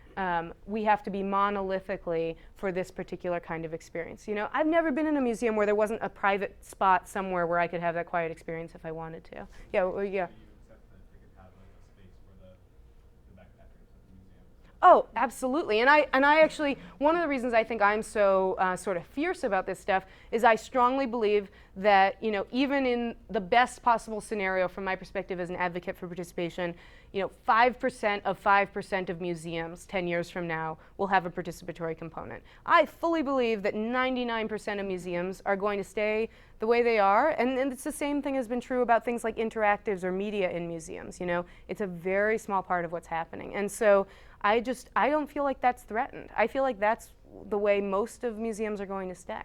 we have to be monolithically for this particular kind of experience. You know, I've never been in a museum where there wasn't a private spot somewhere where I could have that quiet experience if I wanted to. Yeah. Do you accept that they could have a space for the backpackers at the museum? Oh, absolutely. And I actually, one of the reasons I think I'm so sort of fierce about this stuff is I strongly believe that, you know, even in the best possible scenario from my perspective as an advocate for participation, you know, 5% of 5% of museums 10 years from now will have a participatory component. I fully believe that 99% of museums are going to stay the way they are, and it's the same thing has been true about things like interactives or media in museums. You know, it's a very small part of what's happening. And so I don't feel like that's threatened. I feel like that's the way most of museums are going to stay.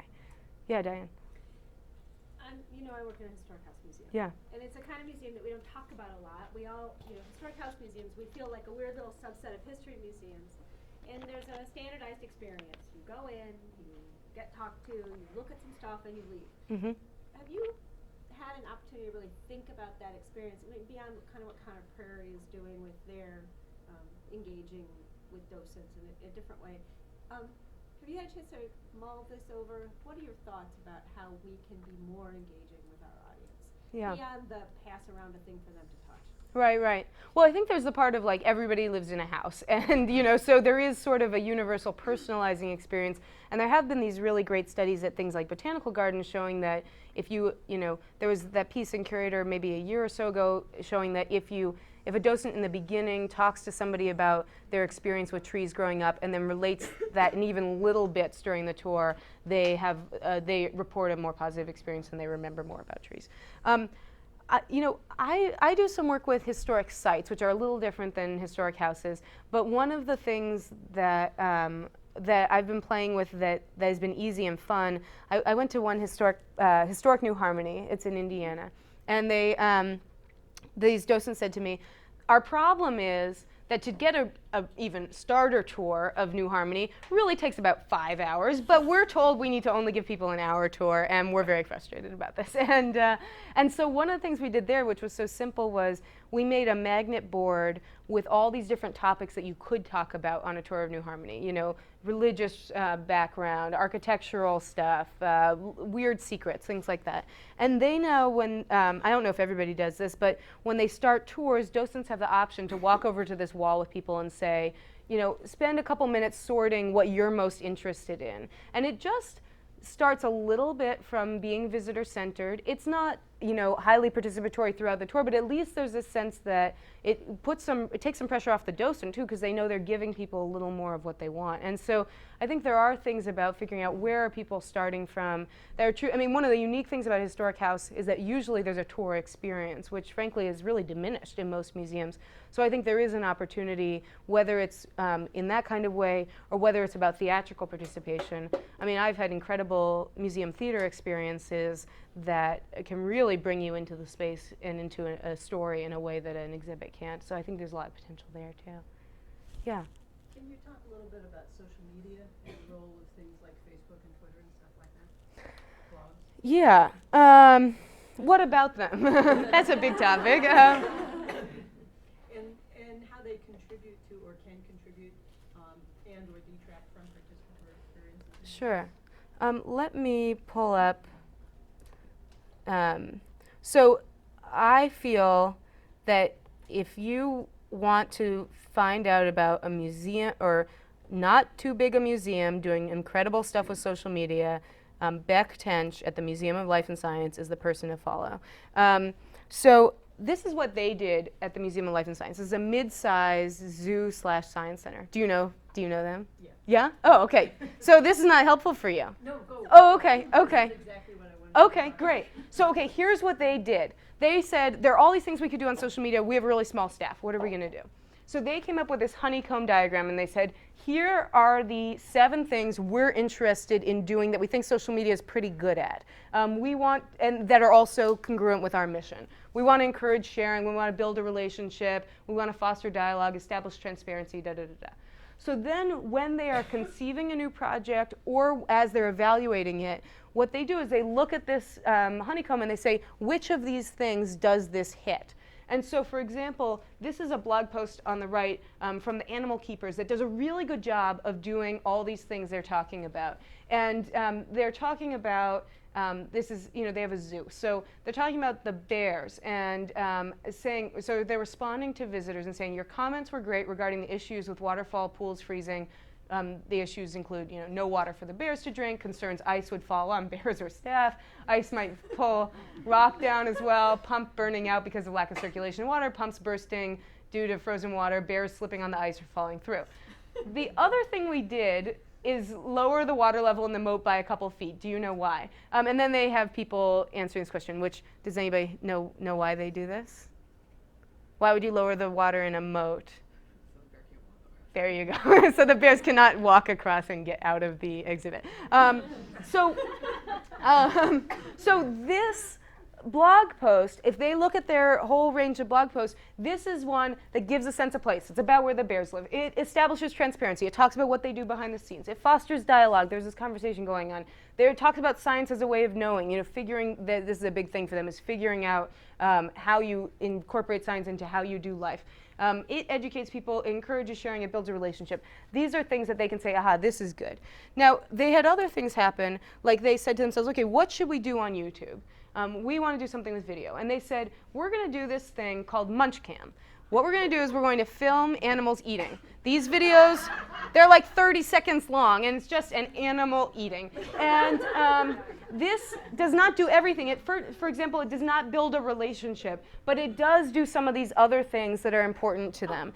Yeah, Diane. You know, I work in a historic house museum. Yeah. And it's a kind of museum that we don't talk about a lot. We all, you know, historic house museums, we feel like a weird little subset of history museums. And there's a standardized experience. You go in, you get talked to, you look at some stuff, and you leave. Mm-hmm. Have you had an opportunity to really think about that experience, I mean, beyond kind of what Connor Prairie is doing with their engaging with docents in a different way? Have you had a chance to mull this over? What are your thoughts about how we can be more engaging with our audience? Yeah. Beyond the pass around a thing for them to touch. Right. Well, I think there's the part of like everybody lives in a house, and you know, so there is sort of a universal personalizing experience. And there have been these really great studies at things like botanical gardens showing that if you know, there was that piece in Curator maybe a year or so ago showing that if a docent in the beginning talks to somebody about their experience with trees growing up and then relates that in even little bits during the tour, they report a more positive experience and they remember more about trees. You know, I do some work with historic sites, which are a little different than historic houses. But one of the things that that I've been playing with that has been easy and fun, I went to one historic New Harmony. It's in Indiana, and these docents said to me, our problem is that to get a even starter tour of New Harmony really takes about 5 hours, but we're told we need to only give people an hour tour, and we're very frustrated about this. And so one of the things we did there, which was so simple, was we made a magnet board with all these different topics that you could talk about on a tour of New Harmony. You know, religious background, architectural stuff, weird secrets, things like that. And they now, when, I don't know if everybody does this, but when they start tours, docents have the option to walk over to this wall with people and say, you know, spend a couple minutes sorting what you're most interested in. And it just starts a little bit from being visitor-centered. It's not, you know, highly participatory throughout the tour, but at least there's a sense that it takes some pressure off the docent too, because they know they're giving people a little more of what they want. And so I think there are things about figuring out where are people starting from that are true. I mean, one of the unique things about a historic house is that usually there's a tour experience, which frankly is really diminished in most museums. So I think there is an opportunity, whether it's in that kind of way or whether it's about theatrical participation. I mean, I've had incredible museum theater experiences that can really bring you into the space and into a story in a way that an exhibit can't. So I think there's a lot of potential there too. Yeah. Can you talk a little bit about social media and the role of things like Facebook and Twitter and stuff like that? Blogs? Yeah. What about them? That's a big topic. And how they contribute to or can contribute and or detract from participatory experiences. Sure. Let me pull up. So I feel that if you want to find out about a museum, or not too big a museum doing incredible stuff with social media, Beck Tench at the Museum of Life and Science is the person to follow. So this is what they did at the Museum of Life and Science. This is a mid-sized zoo/science center. Do you know them? Yeah. Yeah? Oh, okay. So this is not helpful for you. No, go. Oh, okay, okay. That's exactly what I wanted. Okay, great. So, okay, here's what they did. They said, there are all these things we could do on social media. We have a really small staff. What are we going to do? So they came up with this honeycomb diagram, and they said, here are the 7 things we're interested in doing that we think social media is pretty good at. We want, and that are also congruent with our mission. We want to encourage sharing. We want to build a relationship. We want to foster dialogue, establish transparency, da-da-da-da. So then when they are conceiving a new project or as they're evaluating it, what they do is they look at this honeycomb and they say, which of these things does this hit? And so, for example, this is a blog post on the right from the Animal Keepers that does a really good job of doing all these things they're talking about. And they're talking about, this is, you know, they have a zoo. So they're talking about the bears and saying, so they're responding to visitors and saying, your comments were great regarding the issues with waterfall pools freezing. The issues include, you know, no water for the bears to drink, concerns ice would fall on bears or staff, ice might pull rock down as well, pump burning out because of lack of circulation in water, pumps bursting due to frozen water, bears slipping on the ice or falling through. The other thing we did is lower the water level in the moat by a couple feet. Do you know why? And then they have people answering this question, which, does anybody know why they do this? Why would you lower the water in a moat? There you go. So the bears cannot walk across and get out of the exhibit. So this blog post, if they look at their whole range of blog posts, this is one that gives a sense of place. It's about where the bears live. It establishes transparency. It talks about what they do behind the scenes. It fosters dialogue. There's this conversation going on. There it talks about science as a way of knowing, you know, figuring that this is a big thing for them, is figuring out how you incorporate science into how you do life. It educates people, it encourages sharing, it builds a relationship. These are things that they can say, aha, this is good. Now, they had other things happen, like they said to themselves, okay, what should we do on YouTube? We want to do something with video. And they said, we're going to do this thing called Munchcam. What we're going to do is we're going to film animals eating. These videos, they're like 30 seconds long, and it's just an animal eating. And this does not do everything. For example, it does not build a relationship, but it does do some of these other things that are important to them.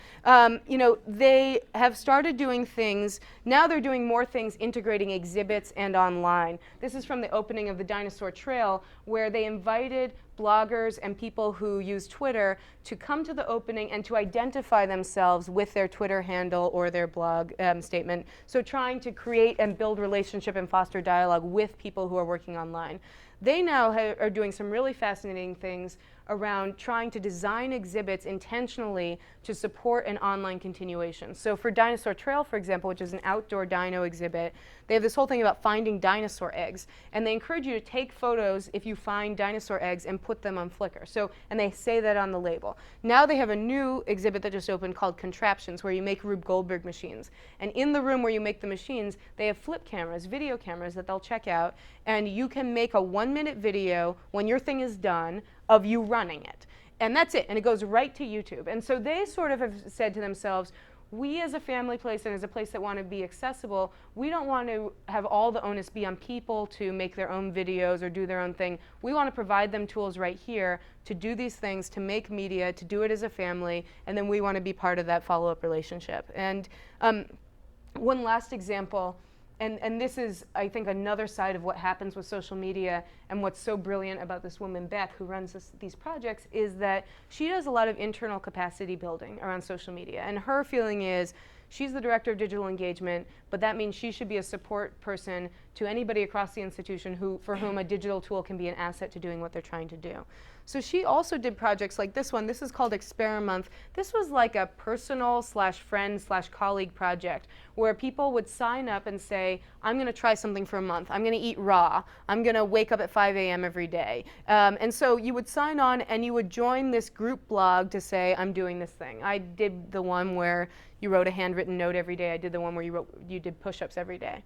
You know, they have started doing things. Now they're doing more things integrating exhibits and online. This is from the opening of the Dinosaur Trail, where they invited bloggers and people who use Twitter to come to the opening and to identify themselves with their Twitter handle or their blog statement. So trying to create and build relationship and foster dialogue with people who are working online. They now are doing some really fascinating things around trying to design exhibits intentionally to support an online continuation. So for Dinosaur Trail, for example, which is an outdoor dino exhibit, they have this whole thing about finding dinosaur eggs. And they encourage you to take photos if you find dinosaur eggs and put them on Flickr. So, and they say that on the label. Now they have a new exhibit that just opened called Contraptions, where you make Rube Goldberg machines. And in the room where you make the machines, they have flip cameras, video cameras that they'll check out. And you can make a 1-minute video when your thing is done of you running it. And that's it. And it goes right to YouTube. And so they sort of have said to themselves, we as a family place and as a place that want to be accessible, we don't want to have all the onus be on people to make their own videos or do their own thing. We want to provide them tools right here to do these things, to make media, to do it as a family, and then we want to be part of that follow-up relationship. And one last example, and this is, I think, another side of what happens with social media, and what's so brilliant about this woman, Beth, who runs these projects, is that she does a lot of internal capacity building around social media. And her feeling is, she's the director of digital engagement, but that means she should be a support person to anybody across the institution for whom a digital tool can be an asset to doing what they're trying to do. So she also did projects like this one. This is called Experimonth. This was like a personal / friend / colleague project where people would sign up and say, I'm going to try something for a month. I'm going to eat raw. I'm going to wake up at 5 a.m. every day. And so you would sign on and you would join this group blog to say, I'm doing this thing. I did the one where you wrote a handwritten note every day. I did the one where you did push-ups every day.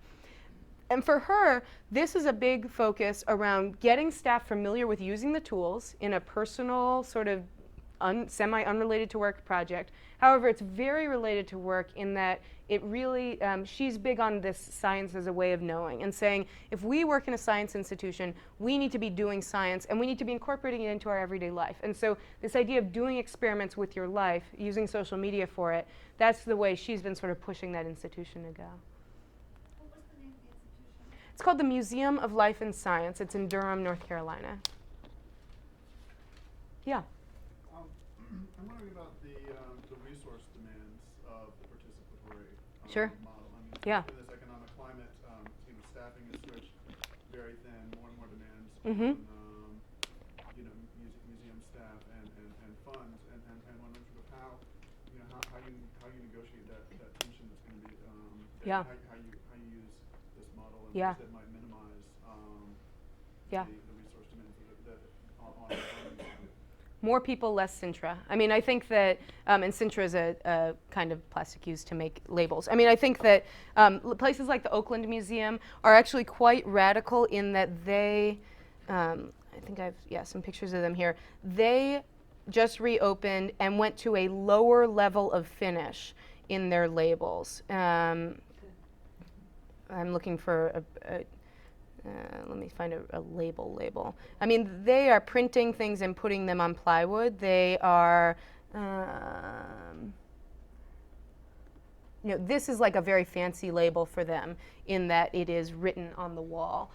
And for her, this is a big focus around getting staff familiar with using the tools in a personal, sort of semi-unrelated to work project. However, it's very related to work in that it really, she's big on this science as a way of knowing and saying, if we work in a science institution, we need to be doing science and we need to be incorporating it into our everyday life. And so this idea of doing experiments with your life, using social media for it, that's the way she's been sort of pushing that institution to go. It's called the Museum of Life and Science. It's in Durham, North Carolina. Yeah? I'm wondering about the resource demands of the participatory Sure. model. I mean, Yeah. in this economic climate, staffing is stretched very thin, more and more demands Mm-hmm. on, museum staff and funds, and wondering sort of how you negotiate that tension that's going to be, Yeah. how you use this model in Yeah. ways that might minimize Yeah. the resource demands that on More people, less Sintra. I mean, I think that, and Sintra is a kind of plastic used to make labels. I mean, I think that places like the Oakland Museum are actually quite radical in that they, I think some pictures of them here. They just reopened and went to a lower level of finish in their labels. I'm looking for let me find a label. I mean, they are printing things and putting them on plywood. They are, this is like a very fancy label for them in that it is written on the wall.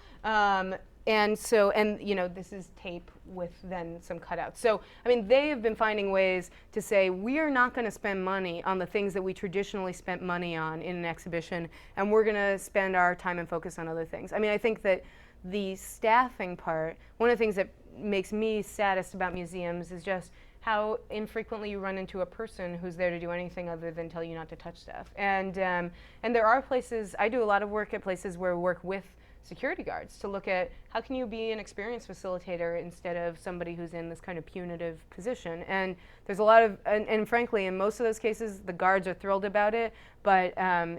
This is tape with then some cutouts. So, I mean, they have been finding ways to say, we are not going to spend money on the things that we traditionally spent money on in an exhibition, and we're going to spend our time and focus on other things. I mean, I think that the staffing part, one of the things that makes me saddest about museums is just how infrequently you run into a person who's there to do anything other than tell you not to touch stuff. And there are places, I do a lot of work at places where we work with security guards to look at how can you be an experience facilitator instead of somebody who's in this kind of punitive position. And there's a lot of, and frankly, in most of those cases, the guards are thrilled about it, but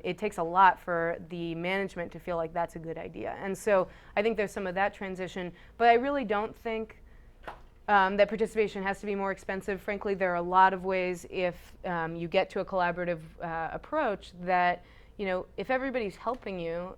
it takes a lot for the management to feel like that's a good idea. And so I think there's some of that transition, but I really don't think that participation has to be more expensive. Frankly, there are a lot of ways if you get to a collaborative approach that, if everybody's helping you,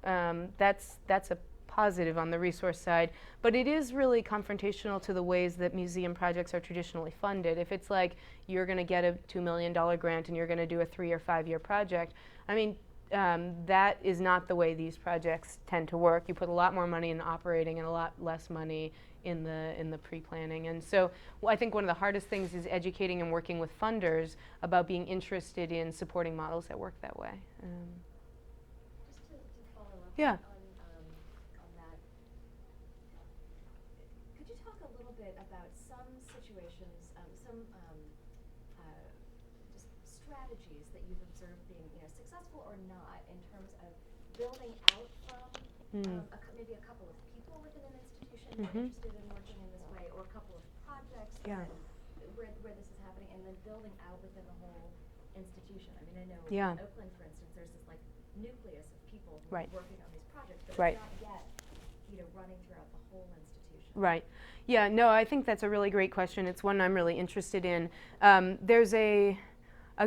that's a positive on the resource side. But it is really confrontational to the ways that museum projects are traditionally funded. If it's like you're going to get a $2 million grant and you're going to do a 3 or 5 year project, I mean, that is not the way these projects tend to work. You put a lot more money in operating and a lot less money in the pre-planning. And so I think one of the hardest things is educating and working with funders about being interested in supporting models that work that way. Just to follow up Yeah. on that, sort of being, successful or not in terms of building out from maybe a couple of people within an institution who are interested in working in this way, or a couple of projects where this is happening, and then building out within the whole institution. I mean, I know in Oakland, for instance, there's this like nucleus of people who are working on these projects, but it's not yet, running throughout the whole institution. Right. Yeah, no, I think that's a really great question. It's one I'm really interested in. There's a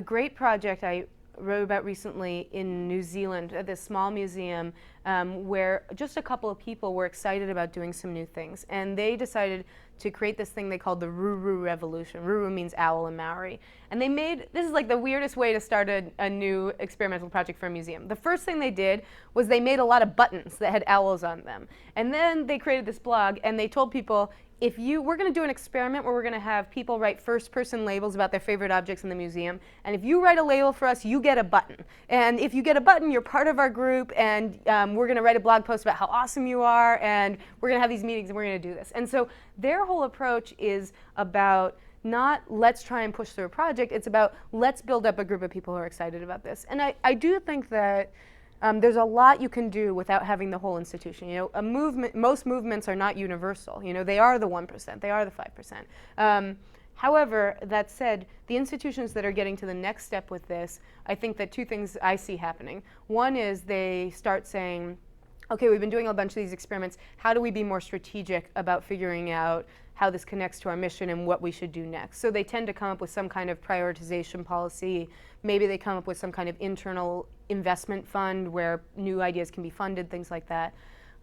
great project I wrote about recently in New Zealand at this small museum where just a couple of people were excited about doing some new things. And they decided to create this thing they called the Ruru Revolution. Ruru means owl in Maori. And they made, this is like the weirdest way to start a new experimental project for a museum. The first thing they did was they made a lot of buttons that had owls on them. And then they created this blog and they told people, we're going to do an experiment where we're going to have people write first-person labels about their favorite objects in the museum. And if you write a label for us, you get a button. And if you get a button, you're part of our group. And we're going to write a blog post about how awesome you are. And we're going to have these meetings and we're going to do this. And so their whole approach is about not let's try and push through a project. It's about let's build up a group of people who are excited about this. And I do think that there's a lot you can do without having the whole institution. A movement, most movements are not universal. They are the 1%, they are the 5%. However, that said, the institutions that are getting to the next step with this, I think that two things I see happening. One is they start saying, okay, we've been doing a bunch of these experiments. How do we be more strategic about figuring out how this connects to our mission and what we should do next? So they tend to come up with some kind of prioritization policy. Maybe they come up with some kind of internal investment fund where new ideas can be funded, things like that.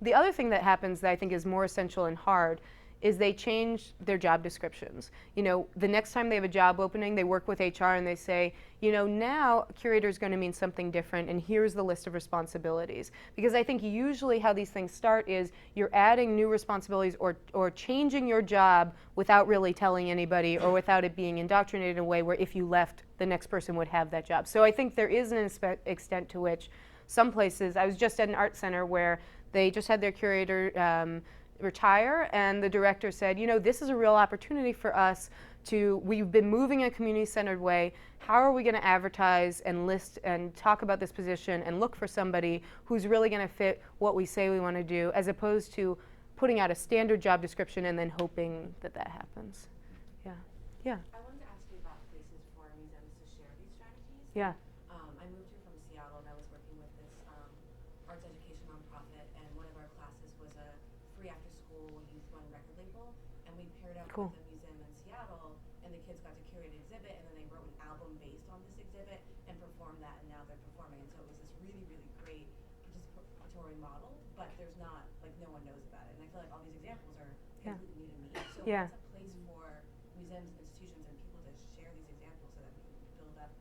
The other thing that happens that I think is more essential and hard is they change their job descriptions. The next time they have a job opening, they work with HR and they say, now curator is going to mean something different and here's the list of responsibilities. Because I think usually how these things start is you're adding new responsibilities or changing your job without really telling anybody or without it being indoctrinated in a way where if you left, the next person would have that job. So I think there is an extent to which some places, I was just at an art center where they just had their curator retire, and the director said, this is a real opportunity for us we've been moving in a community-centered way. How are we going to advertise and list and talk about this position and look for somebody who's really going to fit what we say we want to do, as opposed to putting out a standard job description and then hoping that happens. Yeah. I wanted to ask you about places for museums to share these strategies. Yeah. I moved here from Seattle and I was working with this arts education nonprofit, and one of our classes was a free after-school youth-run record label, and we paired up with a museum in Seattle, and the kids got to curate an exhibit, and then they wrote an album based on this exhibit and performed that, and now they're performing. And so it was this really, really great participatory model, but there's not, no one knows about it. And I feel like all these examples are completely new to me. So what's a place for museums and institutions and people to share these examples so that we can build up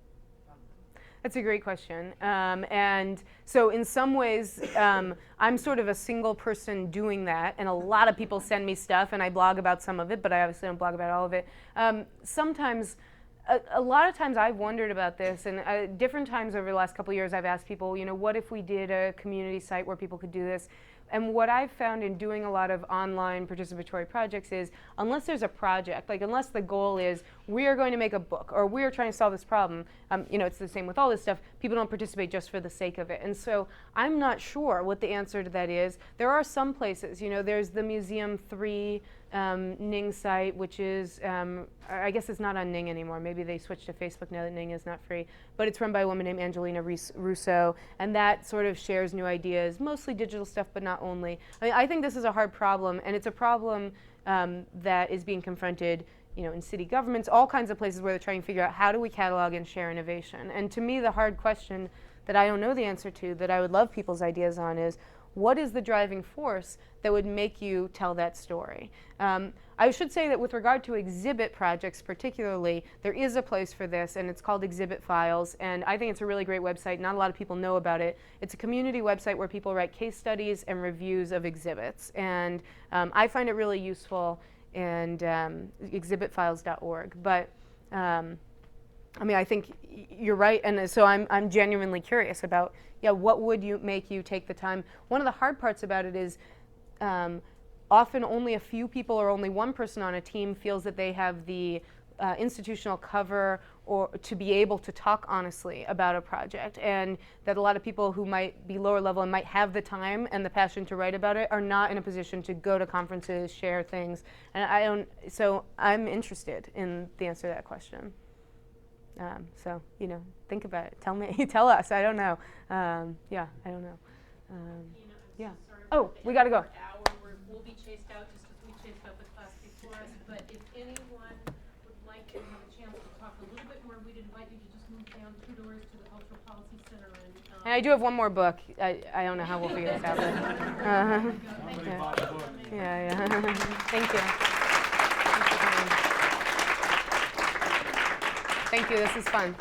from them? That's a great question. And so in some ways, I'm sort of a single person doing that, and a lot of people send me stuff, and I blog about some of it, but I obviously don't blog about all of it. Sometimes, a lot of times I've wondered about this, and different times over the last couple of years I've asked people, what if we did a community site where people could do this? And what I've found in doing a lot of online participatory projects is, unless there's a project, unless the goal is we are going to make a book or we are trying to solve this problem, it's the same with all this stuff, people don't participate just for the sake of it. And so I'm not sure what the answer to that is. There are some places, there's the Museum 3 Ning site, which is, I guess it's not on Ning anymore. Maybe they switched to Facebook now that Ning is not free. But it's run by a woman named Angelina Russo, and that sort of shares new ideas, mostly digital stuff, but not only. I think this is a hard problem, and it's a problem that is being confronted in city governments, all kinds of places where they're trying to figure out how do we catalog and share innovation. And to me, the hard question that I don't know the answer to, that I would love people's ideas on, is what is the driving force that would make you tell that story? I should say that with regard to exhibit projects particularly, there is a place for this, and it's called Exhibit Files, and I think it's a really great website. Not a lot of people know about it. It's a community website where people write case studies and reviews of exhibits, and I find it really useful, and exhibitfiles.org. But I think you're right, and so I'm genuinely curious about, what would make you take the time? One of the hard parts about it is often only a few people or only one person on a team feels that they have the institutional cover or to be able to talk honestly about a project, and that a lot of people who might be lower level and might have the time and the passion to write about it are not in a position to go to conferences, share things, and so I'm interested in the answer to that question. So, think about it. Tell me, tell us. I don't know. Yeah, I don't know. Yeah. Oh, we got to go. We'll be chased out just as we chased out the class before us. But if anyone would like to have a chance to talk a little bit more, we'd invite you to just move down 2 doors to the Cultural Policy Center. And I do have one more book. I don't know how we'll figure this out. But, Somebody bought the book. Yeah. Thank you. Thank you. This is fun.